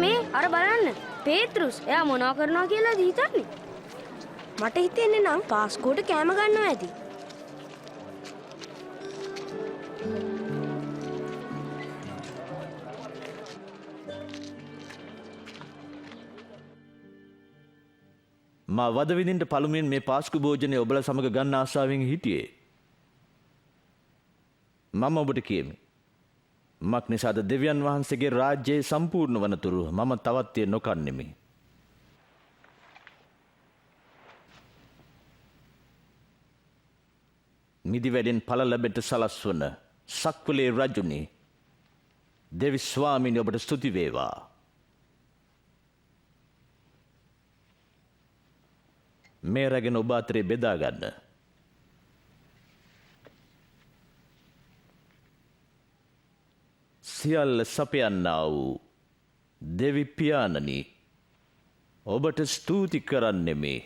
මේ අර බලන්න පේත්‍රුස් එයා මොනවා කරනවා කියලා හිතන්නේ. මට හිතෙන්නේ නම් පාස්කෝට කෑම ගන්නවා ඇති. මා වද විඳින්න පළමුවෙන් මේ පාස්කු භෝජනය ඔබලා සමග ගන්න ආසාවෙන් හිටියේ. මම ඔබට කියමි. මක් නිසාද දෙවියන් වහන්සේගේ රාජ්‍යයේ සම්පූර්ණ වනතුරු මම තවත් එය නොකන්නෙමි. මිදි වැඩෙන් ඵල ලැබෙට සලස්වන සක්වලේ රජුනි, දෙවි ස්වාමීනි ඔබට ස්තුති වේවා. මේ රැගෙන ඔබ අතරේ බෙදා ගන්න. සියල්ල සපයන්නා වූ දෙවි පියාණනි, ඔබට ස්තුති කරන්නෙමි.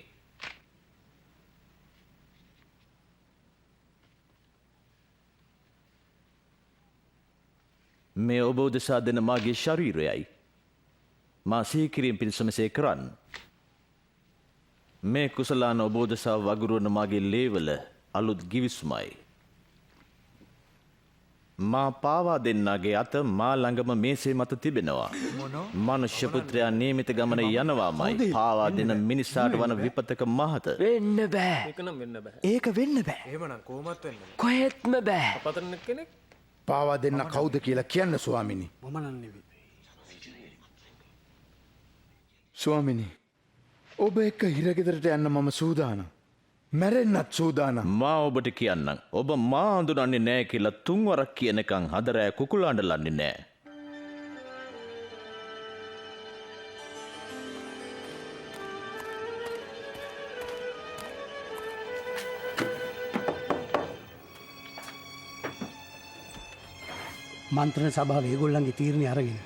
මේ ඔබ උදෙසා දෙන මාගේ ශරීරයයි. මා සිහි කිරීම පිණිස මෙසේ කරන්න. මේ කුසලාන ඔබ උදෙසා වගුරුවන මාගේ ලේවල අලුත් ගිවිසුමයි. මා පාවා දෙන්නාගේ අත මා ළඟම මේසේ මත තිබෙනවා. මනුෂ්‍ය පුත්‍රයා නියමිත ගමන යනවාමයි. පාවා දෙන මිනිසාට වන විපතක මහත. වෙන්න බෑ. ඒක වෙන්න බෑ. එහෙමනම් කොහොමත් වෙන්න බෑ. කොහෙත්ම බෑ. අපතන කෙනෙක් පාවා දෙන්න කවුද කියලා කියන්න ස්වාමිනි. මම නම් නෙවෙයි. ස්වාමිනි, ඔබ එක්ක හිරගෙදරට යන්න මම සූදානම්. මැරෙන්නත් සූදානම්. මා ඔබට කියන්නම්. ඔබ මා අඳුනන්නේ නෑ කියලා තුන්වරක් කියනකම් හදරෑ කුකුලාඬලන්නේ නෑ. මන්ත්‍රණ සභාව ඒගොල්ලන්ගේ තීරණය අරගෙන.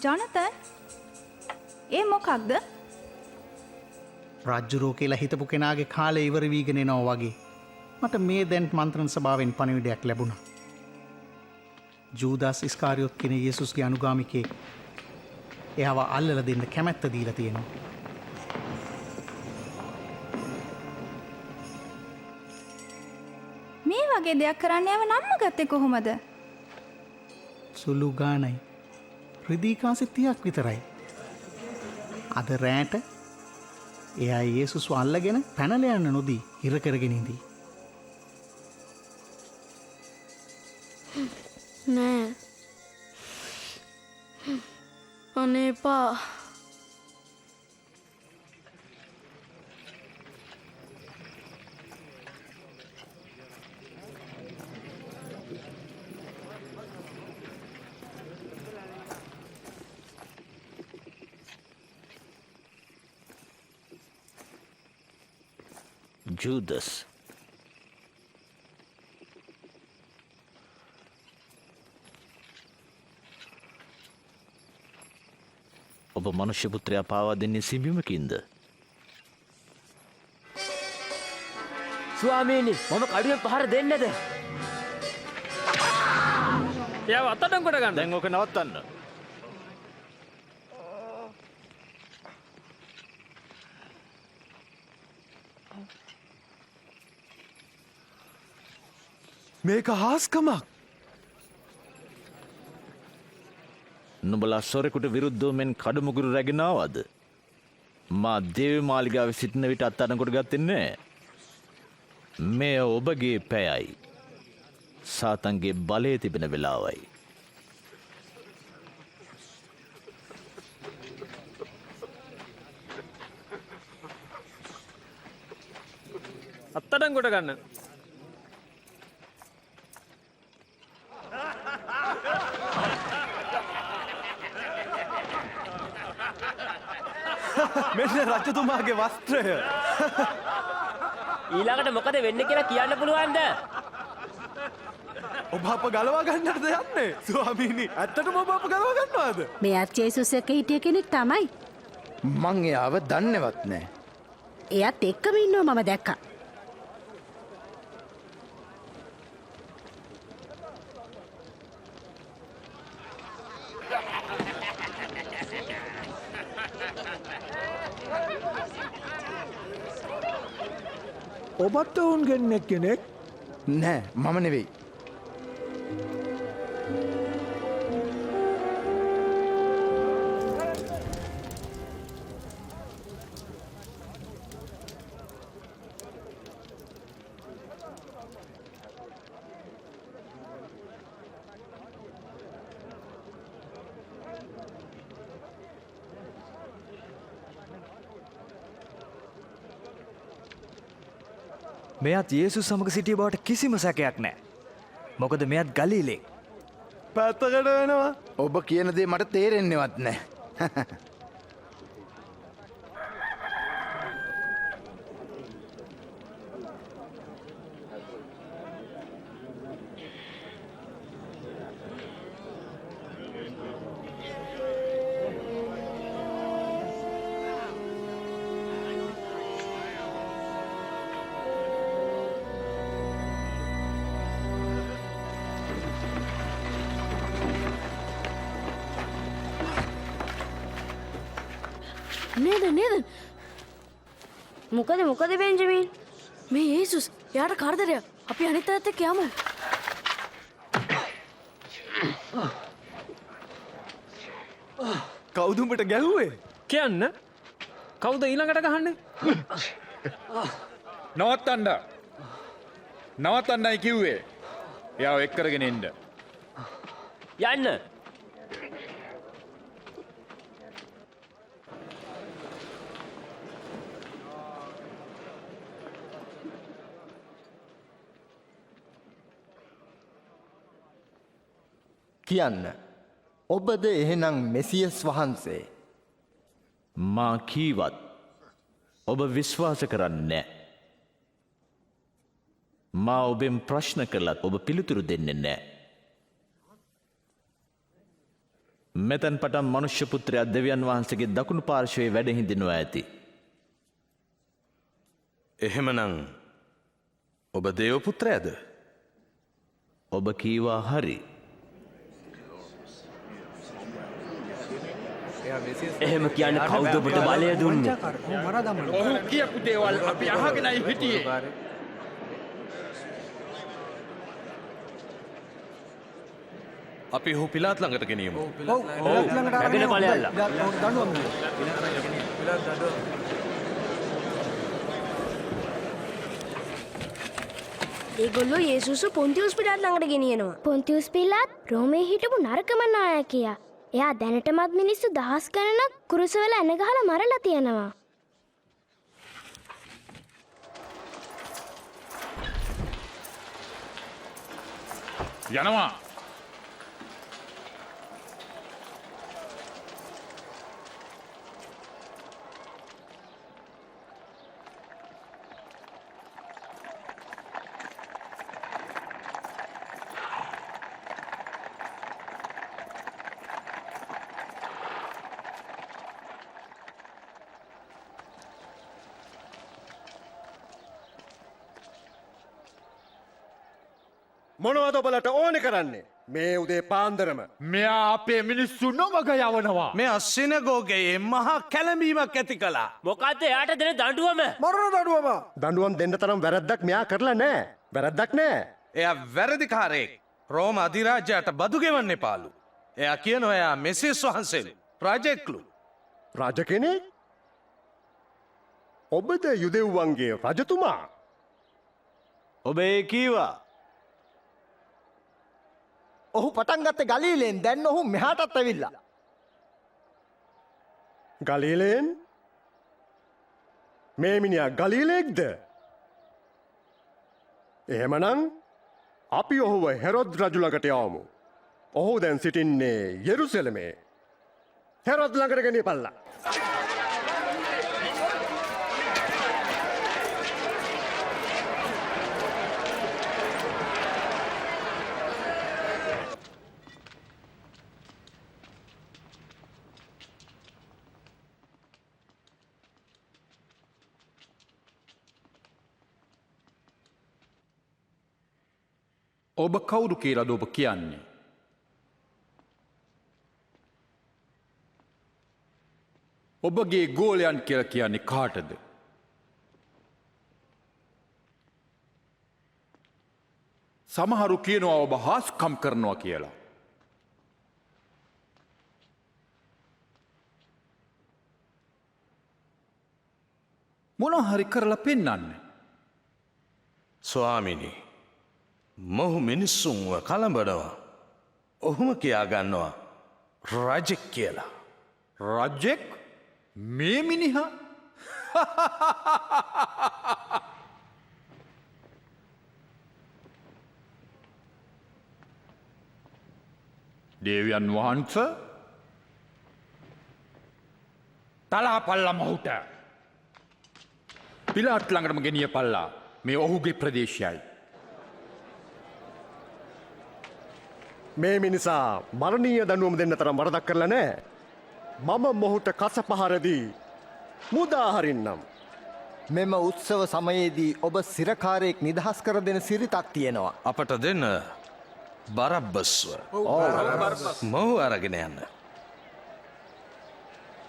ජොනතන්, ඒ මොකක්ද? රජ්ජුරෝ කියලා හිතපු කෙනාගේ කාලේ ඉවර වීගෙන එනවා වගේ. මට මේ දැන් මන්ත්‍රණ සභාවෙන් පණිවිඩයක් ලැබුණා. ජූදාස් ඉස්කාරියොත් කියන යේසුස්ගේ අනුගාමිකයෙක් එයාව අල්ලලා දෙන්න කැමැත්ත දීලා තියෙනවා. මේ වගේ දෙයක් කරන්න යව නම්ම ගත්තේ කොහොමද? සුළු ගානයි. රිදීකාසි 30ක් විතරයි. අද රෑට එයා යේසුස්ව අල්ලගෙන පැනලා යන්න නොදී ඉර කරගෙන ඉඳී. නෑ. අනේ එපා. ජූදස් ඔබ මනුෂ්‍ය පුත්‍රයා පාවා දෙන්නේ සිඹිමකින්ද? ස්වාමීනි, මම කඩුවෙන් පහර දෙන්නද? එයාව අත්අඩංගුවට ගන්න. දැන් ඕක නවත්තන්න. මේක හාස්කමක්. නුඹලා සොරෙකුට විරුද්ධව මෙන් කඩමුගුරු රැගෙන ආවද? මා දේව මාලිගාවේ සිටින විට අත්අඩංගුවට ගත්තේ නෑ. මේ ඔබගේ පැයයි. සාතන්ගේ බලය තිබෙන වෙලාවයි. අත්අඩංගුවට ගන්න. මෙන්න රජතුමාගේ වස්ත්‍රය. ඊළඟට මොකද වෙන්නේ කියලා කියන්න පුළුවන්ද? ඔබ අප ගලවා ගන්නටද යන්නේ? ස්වාමීනි, ඇත්තටම ඔබ අප ගලවා ගන්නවද? මේ අත් ජේසුස් එක්ක හිටිය කෙනෙක් තමයි. මං එයාව දන්නේවත් නෑ. එයත් එක්කම ඉන්නවා මම දැක්කා. ඔබත් ඔවුන්ගෙන් එක්කෙනෙක්? නෑ, මම නෙවෙයි. මෙයත් යේසුස් සමග සිටිය බවට කිසිම සැකයක් නෑ. මොකද මෙයත් ගලීලෙක්. පැත්තකට වෙනවා. ඔබ කියන දේ මට තේරෙන්නේවත් නෑ. නේද මොකද බෙන්ජමින් මේ යේසුස් එයාට කරදරයක්. අපි අනිත් අයත් එක්ක යමු. කවුද උඹට ගැහුවේ? කියන්න. කවුද ඊළඟට ගහන්නේ? නවත්තන්නයි කිව්වේ. එයාව එක් කරගෙන එන්න. යන්න. කියන්න. ඔබද එහෙනම් මෙසියස් වහන්සේ. මා කීවත් ඔබ විශ්වාස කරන්නේ නෑ. මා ඔබෙන් ප්‍රශ්න කළත් ඔබ පිළිතුරු දෙන්නේ නෑ. මෙතැන් පටන් මනුෂ්‍ය පුත්‍රයා දෙවියන් වහන්සේගේ දකුණු පාර්ශ්වයේ වැඩ හිඳිනවා ඇති. එහෙමනම් ඔබ දේව පුත්‍රයාද? ඔබ කීවා හරි. එහෙම කියන්න කවුද ඔබට බලය දුන්නේ? ඔහු කියපු දේවල් අපි අහගෙනයි හිටියේ. අපි ඔහු පිලාත් ළඟට ගෙනියමු. රැගෙන ඵලයල්ලා. ඒගොල්ලෝ යේසුස් පොන්තියුස් පිලාත් ළඟට ගෙනියනවා. පොන්තියුස් පිලාත් රෝමේ හිටපු නරකම නායකයා. එයා දැනටමත් මිනිස්සු දහස් ගණනක් කුරුසවල ඇන ගහලා මරලා තියෙනවා. යනවා. මොනවද ඔබලට ඕනේ කරන්නේ? මේ උදේ පාන්දරම මෙයා අපේ මිනිස්සු නොමග යවනවා. මේ සිනගෝගයේ මහා කැළඹීමක් ඇති කළා. මොකද්ද එයාට දෙන දඬුවම? මරණ දඬුවම. දඬුවම් දෙන්න තරම් වැරද්දක් මෙයා කරලා නෑ. වැරද්දක් නෑ. එයා වැරදිකාරයෙක්. රෝම අධිරාජ්‍යයට බදු ගෙවන්න එපාලු. එයා කියනවා එයා මෙසියස් වහන්සේලු. රජෙක්ලු. රජ කෙනෙක්? ඔබද යුදෙව්වන්ගේ රජතුමා? ඔබ ඒ කීවා. ඔහු පටන් ගත්තේ ගලීලෙන්. දැන් ඔහු මෙහාටත් ඇවිල්ලා. ගලීලෙන්? මේ මිනිහා ගලීලෙක්ද? එහෙමනම් අපි ඔහුව හෙරොද් රජු ළඟට යවමු. ඔහු දැන් සිටින්නේ යෙරුසලමේ. හෙරොද් ළඟට ගෙනියපල්ලා. ඔබ කවුරු කියලාද ඔබ කියන්නේ? ඔබගේ ගෝලයන් කියලා කියන්නේ කාටද? සමහරු කියනවා ඔබ හාස්කම් කරනවා කියලා. මොනවා හරි කරලා පෙන්වන්න. ස්වාමිනී, මොහු මිනිස්සුන්ව කලඹනවා. ඔහුම කියා ගන්නවා රජෙක් කියලා. රජෙක්? මේ මිනිහා? දේවයන් වහන්ස තලා පල්ලා මොහුට පිලාත් ළඟටම ගෙනිය පල්ලා මේ ඔහුගේ ප්‍රදේශයයි. මේ මිනිසා මරණීය දනුවම දෙන්න තරම් වරදක් කරලා නෑ. මම මොහුට කස පහරදී මුදාහරින්නම්. මෙම උත්සව සමයේදී ඔබ සිරකාරයෙක් නිදහස් කර දෙන සිරිතක් තියෙනවා. අපට දෙන්න බරබ්බස්ව මොහු අරගෙන යන්න.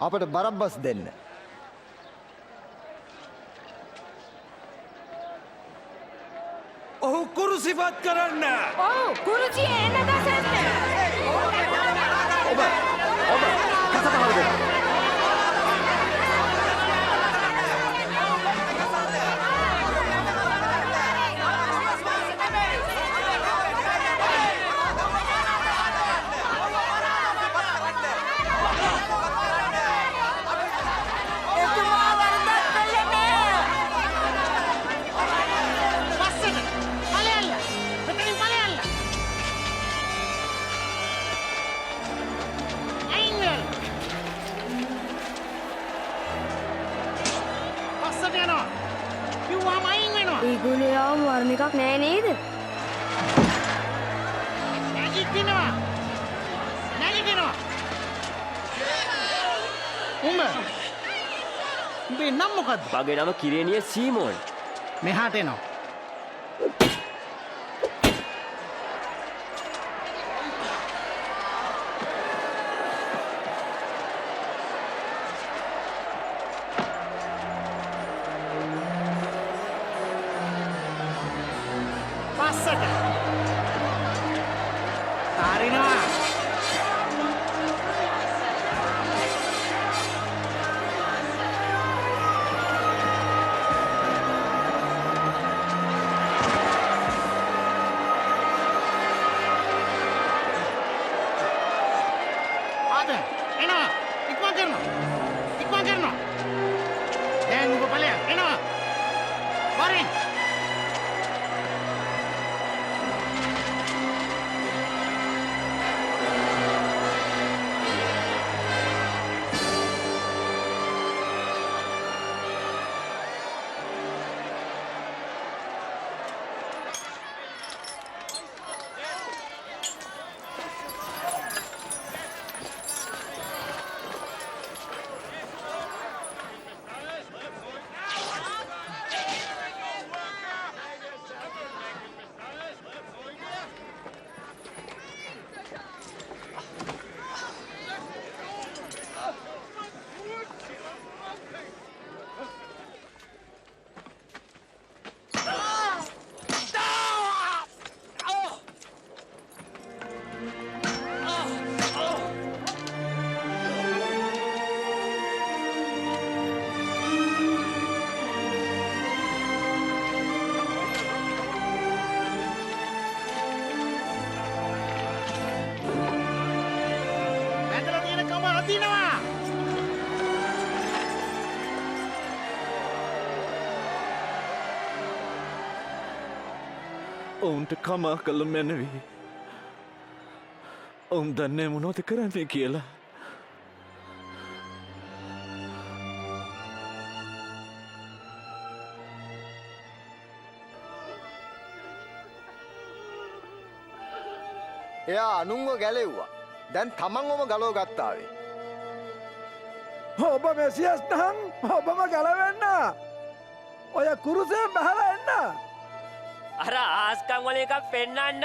අපට බරබ්බස් දෙන්න. ඔහු කුරුසිපත් කරන්න. ඔව් කුරුසිය එන්න ගසන්න. ඔබ කස පහර දෙන්න. ඒගොල්ලෝ යාම වර්ණ එකක් නෑ නේද? නැගිටිනවා. නැගිටිනවා. උඹේ නම මොකද්ද? මගේ නම කිරේනිය සීමෝන්. මෙහාට එනවා. ඔවුන්ට කමා කළ මැනවී. ඔවුන් දන්නේ මොනවද කරන්නේ කියලා. එයා අනුන්ව ගැලෙව්වා. දැන් තමන්වම ගලව ගත්තාවේ. ඔබ මෙසියස් නම් ඔබම ගැලවෙන්න. ඔය කුරුසයෙන් බහලා එන්න. අර ආස්කම් වල එකක් පෙන්නන්න.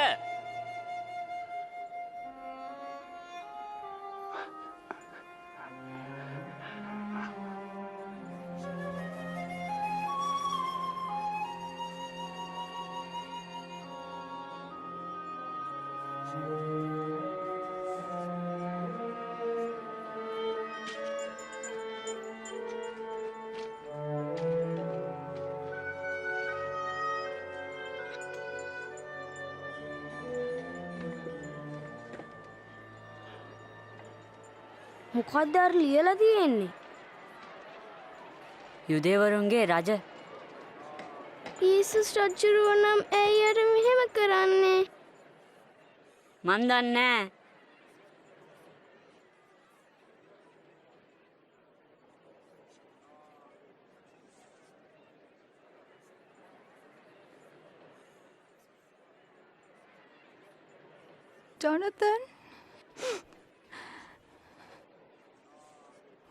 මොකක්ද අර ලියලා තියෙන්නේ? යුදෙවරුන්ගේ රජ. යේසුස් රජුරුව නම් ඇයි අර මෙහෙම කරන්නේ? මන් දන්නේ ජොනතන්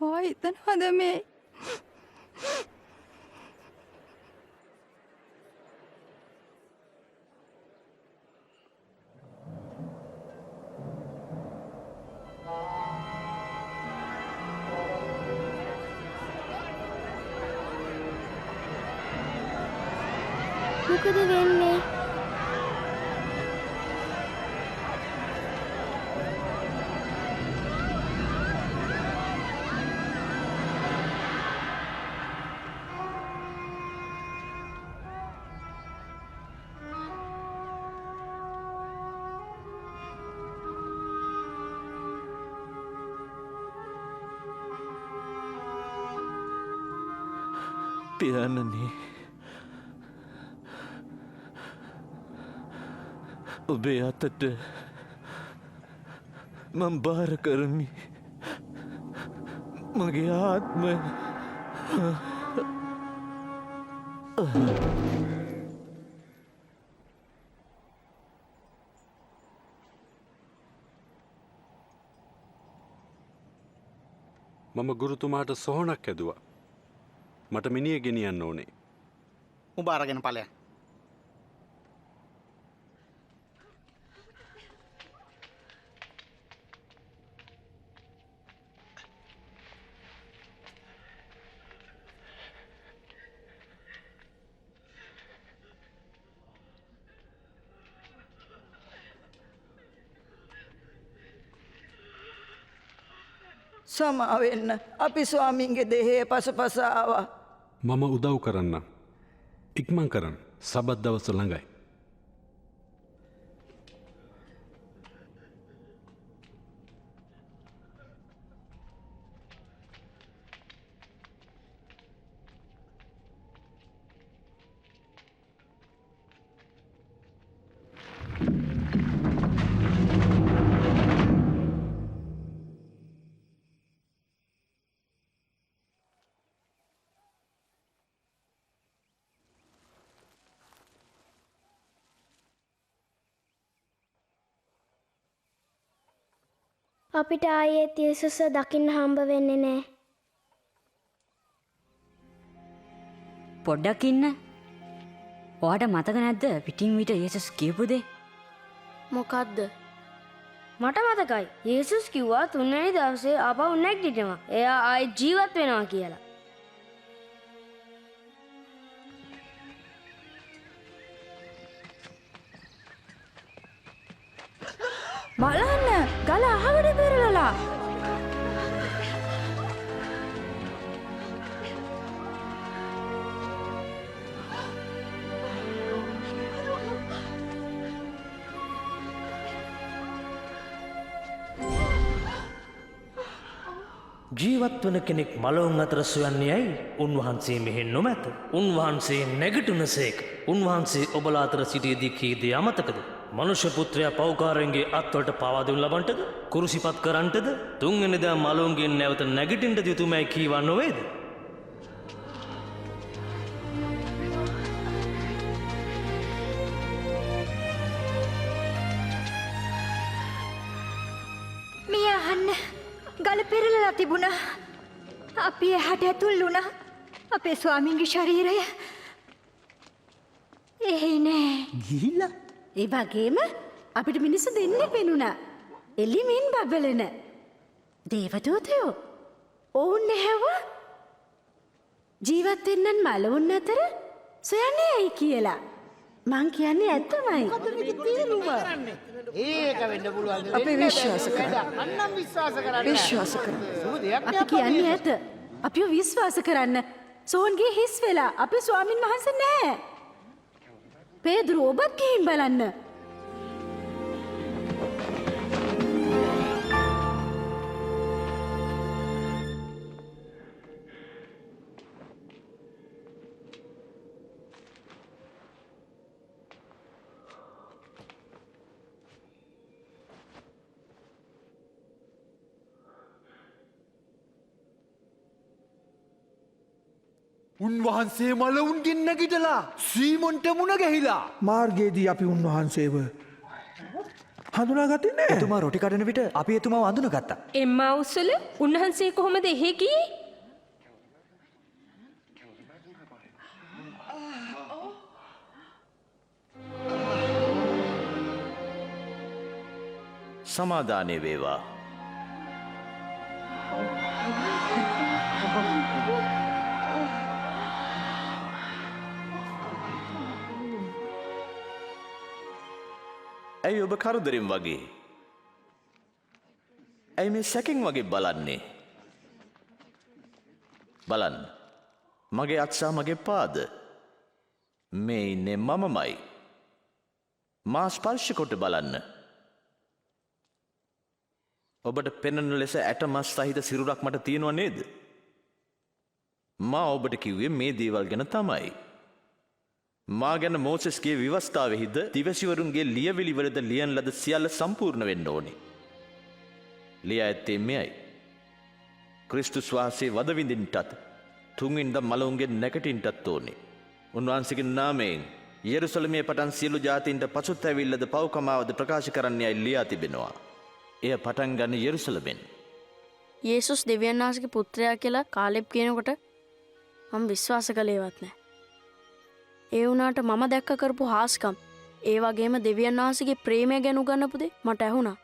ඔයා හිතනවද මේ මොකද වෙන්නේ? පියාණනි ඔබේ අතට මම බාර කරමි මගේ ආත්මය මම ගුරුතුමාට සොහනක් ඇදුවා. මට මිනිය ගෙනියන්න ඕනේ. උඹ අරගෙන ඵලයන්. සමාවෙන්න අපි ස්වාමීන්ගේ දෙහේ පසුපස ආවා. මම උදව් කරන්න. ඉක්මන් කරන්න. සබත් දවස ළඟයි. අපිට ආයෙත් යේසුස්ව දකින්න හම්බ වෙන්නේ නෑ. පොඩ්ඩක් ඉන්න. ඔයාට මතක නැද්ද පිටින් විට යේසුස් කියපු දේ? මොකද්ද? මට මතකයි. යේසුස් කිව්වා තුන්වෙනි දවසේ ආපහු නැගිටිනවා. එයා ආයෙත් ජීවත් වෙනවා කියලා. බලන්න ගල අහවඩ පෙරලලා. ජීවත් වන කෙනෙක් මලවුන් අතර සොයන්නේ ඇයි? උන්වහන්සේ මෙහෙන් නොමැත. උන්වහන්සේ නැගිටුණසේක. උන්වහන්සේ ඔබලා අතර සිටියේදී කී දේ අමතකද? මනුෂ්‍ය පුත්‍රයා පෞකාරයන්ගේ අත්වලට පාවා දෙනු ලබන්නටද? කුරුසිපත් කරන්නටද? තුන්වෙනි දා මලවුන්ගෙන් නැවත නැගිටින්නද යුතුයමයි කීවා නොවේද? මේ අහන්න ගල පෙරලලා තිබුණා. අපි එහාට ඇතුල් වුණා. අපේ ස්වාමීන්ගේ ශරීරය එහෙ නෑ. ගිහිල්ලා? ඒ වගේම අපිට මිනිස්සු දෙන්නේ පෙනුණා. එලිමින් බබලන. දේවදූතයෝ ඔවුන් නැහැවා. ජීවත් වෙන්නන් මලවුන් අතර සොයන්නේ ඇයි කියලා. මං කියන්නේ ඇත්තමයි. ඒක වෙන්න පුළුවන්. අපි විශ්වාස කරනවා. අන්නම් විශ්වාස කරන්න. විශ්වාස කරනවා. අපි කියන්නේ ඇත. අපිව විශ්වාස කරන්න. සෝන්ගේ හිස් වෙලා අපේ ස්වාමින් වහන්සේ නෑ. පේදුරු ඔබත් ගිහින් බලන්න. උන්වහන්සේ මලවුන්ගෙන් නැගිටලා සීමොන්ට මුණ ගැහිලා මාර්ගයේදී අපි උන්වහන්සේව හඳුනාගත්තේ නෑ. එතුමා රොටි කඩන විට අපි එතුමාව අඳුනගත්තා. එම්මාවුස්වල උන්වහන්සේ කොහොමද එහෙ ගියේ? සමාදානය වේවා. ඇයි ඔබ කරුදරින් වගේ? ඇයි මේ සැකින් වගේ බලන්නේ? බලන්න. මගේ අත්සා මගේ පාද. මේ ඉන්නේ මමමයි. මා ස්පර්ශ කොට බලන්න. ඔබට පෙනෙන ලෙස ඇටමස් සහිත සිරුරක් මට තියෙනව නේද? මා ඔබට කිව්වේ මේ දේවල් ගැන තමයි. මා ගැන මෝසෙස්ගේ විවස්ථාවෙහිද දිවසිවරුන්ගේ ලියවිලිවලද ලියන ලද සියල්ල සම්පූර්ණ වෙන්න ඕනේ. ලියා ඇත්තේ මෙයයි. ක්‍රිස්තුස් වහන්සේ වද විඳින්නටත් තුන්වෙනිදා මලවුන්ගේ නැකටින්නටත් ඕනේ. උන්වහන්සේගේ නාමයෙන් යෙරුසලමේ පටන් සියලු ජාතීන්ට පසුතැවිල්ලද පව්කමාවද ප්‍රකාශ කරන්නයි ලියා තිබෙනවා. එය පටන් ගන්න යෙරුසලමෙන්. යේසුස් දෙවියන් වහන්සේගේ පුත්‍රයා කියලා කාලෙබ් කියනකොට මම විශ්වාස කළේවත් නැහැ. ඒ වුණාට මම දැක්ක කරපු හාස්කම්, ඒ වගේම දෙවියන් වහන්සේගේ ප්‍රේමය ගැන උගන්වපු දේ මට ඇහුණා.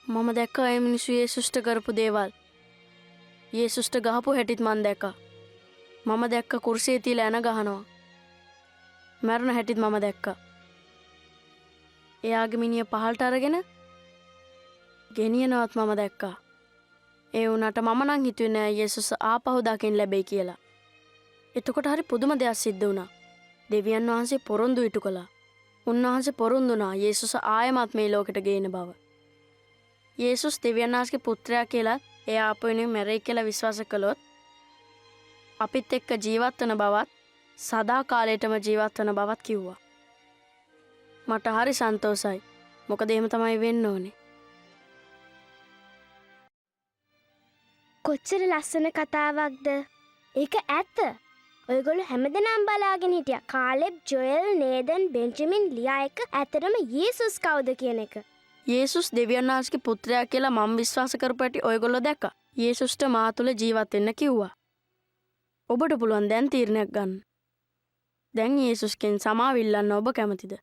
මම දැක්ක ඒ මිනිස්සු යේසුස්ට කරපු දේවල්. යේසුස්ට ගහපු හැටිත් මම දැක්කා. මම දැක්ක කුර්සියේ තියලා එන ගහනවා. මරණ හැටිත් මම දැක්කා. එයාගේ මිනිහ පහළට අරගෙන ගෙනියනවත් මම දැක්කා. ඒ වුණාට මම නම් හිතුවේ නෑ යේසුස් ආපහු දකින්න ලැබෙයි කියලා. එතකොට හරි පුදුම දෙයක් සිද්ධ වුණා. දෙවියන් වහන්සේ පොරොන්දු ඉටු කළා. උන්වහන්සේ පොරොන්දු වුණා යේසුස් ආයමත් මේ ලෝකෙට ගේන බව. යේසුස් දෙවියන් වහන්සේගේ පුත්‍රයා කියලා එයා අප වෙනුවෙන් මැරෙයි කියලා විශ්වාස කළොත් අපිත් එක්ක ජීවත් වෙන බවත් සදා කාලයටම ජීවත් වෙන බවත් කිව්වා. මට හරි සන්තෝසයි. මොකද එහෙම තමයි වෙන්න ඕනේ. කොච්චර ලස්සන කතාවක්ද. ඒක ඇත්ත. ඔයගොල්ලෝ හැමදෙනාම බලාගෙන හිටියා. කාලෙබ්, ජොයල්, නේදන්, බෙන්ජමින්, ලියා එක ඇත්තටම යේසුස් කවුද කියන එක. යේසුස් දෙවියන් වහන්සේගේ පුත්‍රයා කියලා මම විශ්වාස කරපු ඇටි ඔයගොල්ලෝ දැක්කා. යේසුස්ට මා තුළ ජීවත් වෙන්න කිව්වා. ඔබට පුළුවන් දැන් තීරණයක් ගන්න. දැන් යේසුස්ගෙන් සමාව ඉල්ලන්න ඔබ කැමතිද?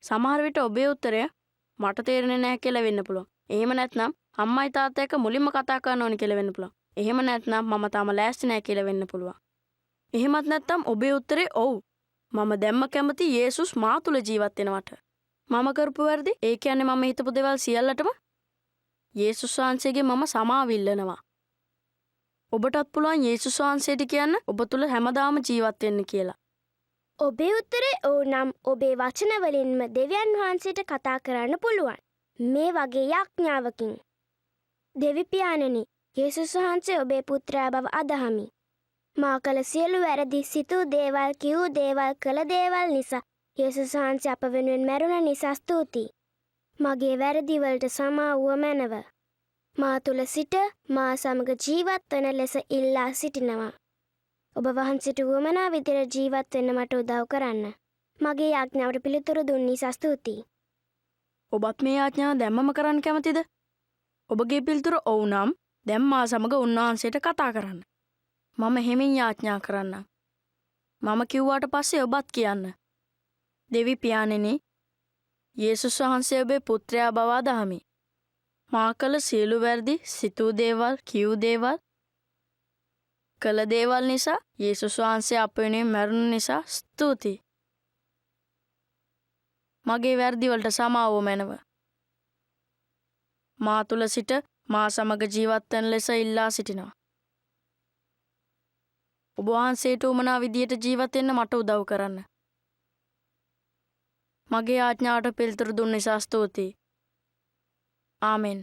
සමහර විට ඔබේ උත්තරය මට තේරෙන්නේ නැහැ කියලා වෙන්න පුළුවන්. එහෙම නැත්නම් අම්මයි තාත්තා එක්ක මුලින්ම කතා කරන්න ඕනි කියලා වෙන්න පුළුවන්. එහෙම නැත්නම් මම තාම ලෑස්ති නැහැ කියලා වෙන්න පුළුවන්. එහෙමත් නැත්නම් ඔබේ උත්තරේ ඔව්. මම දැම්ම කැමති යේසුස් මා තුළ ජීවත් වෙනවට. මම කරපු වැරදි ඒ කියන්නේ මම හිතපු දේවල් සියල්ලටම යේසුස් වහන්සේගේ මම සමාව ඉල්ලනවා. ඔබටත් පුළුවන් යේසුස් වහන්සේට කියන්න ඔබ තුළ හැමදාම ජීවත් වෙන්න කියලා. ඔබේ උත්තරේ ඔව් නම් ඔබේ වචන වලින්ම දෙවියන් වහන්සේට කතා කරන්න පුළුවන්. මේ වගේ යාඥාවකින්. දෙවි පියාණනි, යේසුස් වහන්සේ ඔබේ පුත්‍රයා බව අදහමි. මා කළ සියලු වැරදි, සිතූ දේවල්, කිවූ දේවල්, කළ දේවල් නිසා යේසුස් වහන්සේ අප වෙනුවෙන් මැරුණ නිසා ස්තුතියි. මගේ වැරදි වලට සමාවුව මැනව. මා තුල සිට මා සමග ජීවත් වන ලෙස ඉල්ලා සිටිනවා. ඔබ වහන්සේට වමනා විදිහට ජීවත් වෙන්න මට උදව් කරන්න. මගේ යාඥාවට පිළිතුරු දුන් නිසා ස්තුතියි. ඔබත් මේ යාඥාව දැම්මම කරන්න කැමතිද? ඔබගේ පිළිතුර ඔව් නම් දැන් මා සමග උන්වහන්සේට කතා කරන්න. මම හැමින් යාඥා කරන්නම්. මම කිව්වාට පස්සේ ඔබත් කියන්න. දෙවි පියාණෙනි, යේසුස් වහන්සේ ඔබේ පුත්‍රයා බව අදහමි. මා කළ සියලු වැරදි, සිතූ දේවල්, කියූ දේවල්, කළ දේවල් නිසා යේසුස් වහන්සේ අප වෙනුවෙන් මැරුණ නිසා ස්තුතියි. මගේ වැරදි වලට සමාව මැනව. මා තුල සිට මා සමග ජීවත් වන ලෙස ඉල්ලා සිටිනවා. ඔබ වහන්සේට උමනා විදියට ජීවත් වෙන්න මට උදව් කරන්න. මගේ ආඥාවට පිළිතුරු දුන්න නිසා ස්තුතියි. ආමෙන්.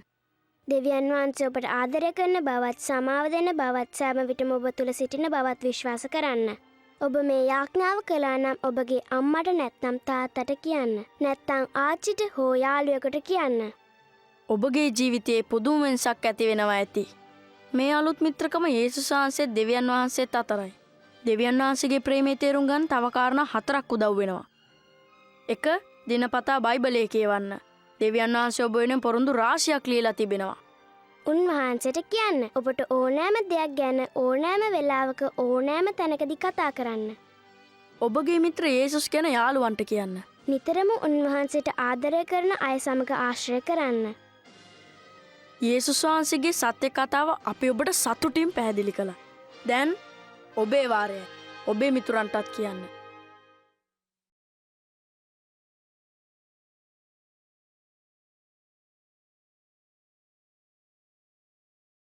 දෙවියන් වහන්සේ ඔබට ආදරය කරන බවත්, සමාව දෙන බවත්, සෑම විටම ඔබ තුල සිටින බවත් විශ්වාස කරන්න. ඔබ මේ යාඥාව කළා නම් ඔබගේ අම්මට නැත්නම් තාත්තට කියන්න. නැත්නම් ආච්චිට හෝ යාළුවෙකුට කියන්න. ඔබගේ ජීවිතයේ පුදුම වෙනසක් ඇති වෙනවා ඇති. මේ අලුත් මිත්‍රකම යේසුස් වහන්සේ දෙවියන් වහන්සේත් අතරයි. දෙවියන් වහන්සේගේ ප්‍රේමයේ තේරුම් ගන්න තව කාරණා 4ක් උදව් වෙනවා. 1. දිනපතා බයිබලයේ කියවන්න. දෙවියන් වහන්සේ ඔබ වෙනුවෙන් පොරොන්දු රාශියක් ලියලා තිබෙනවා. උන්වහන්සේට කියන්න ඔබට ඕනෑම දෙයක් ගැන ඕනෑම වෙලාවක ඕනෑම තැනකදී කතා කරන්න. ඔබගේ මිත්‍ර යේසුස් ගැන යාළුවන්ට කියන්න. නිතරම උන්වහන්සේට ආදරය කරන අය සමග ආශ්‍රය කරන්න. යේසුස් වහන්සේගේ සත්‍ය කතාව අපි ඔබට සතුටින් පැහැදිලි කළා. දැන් ඔබේ වාරය. ඔබේ මිතුරන්ටත් කියන්න.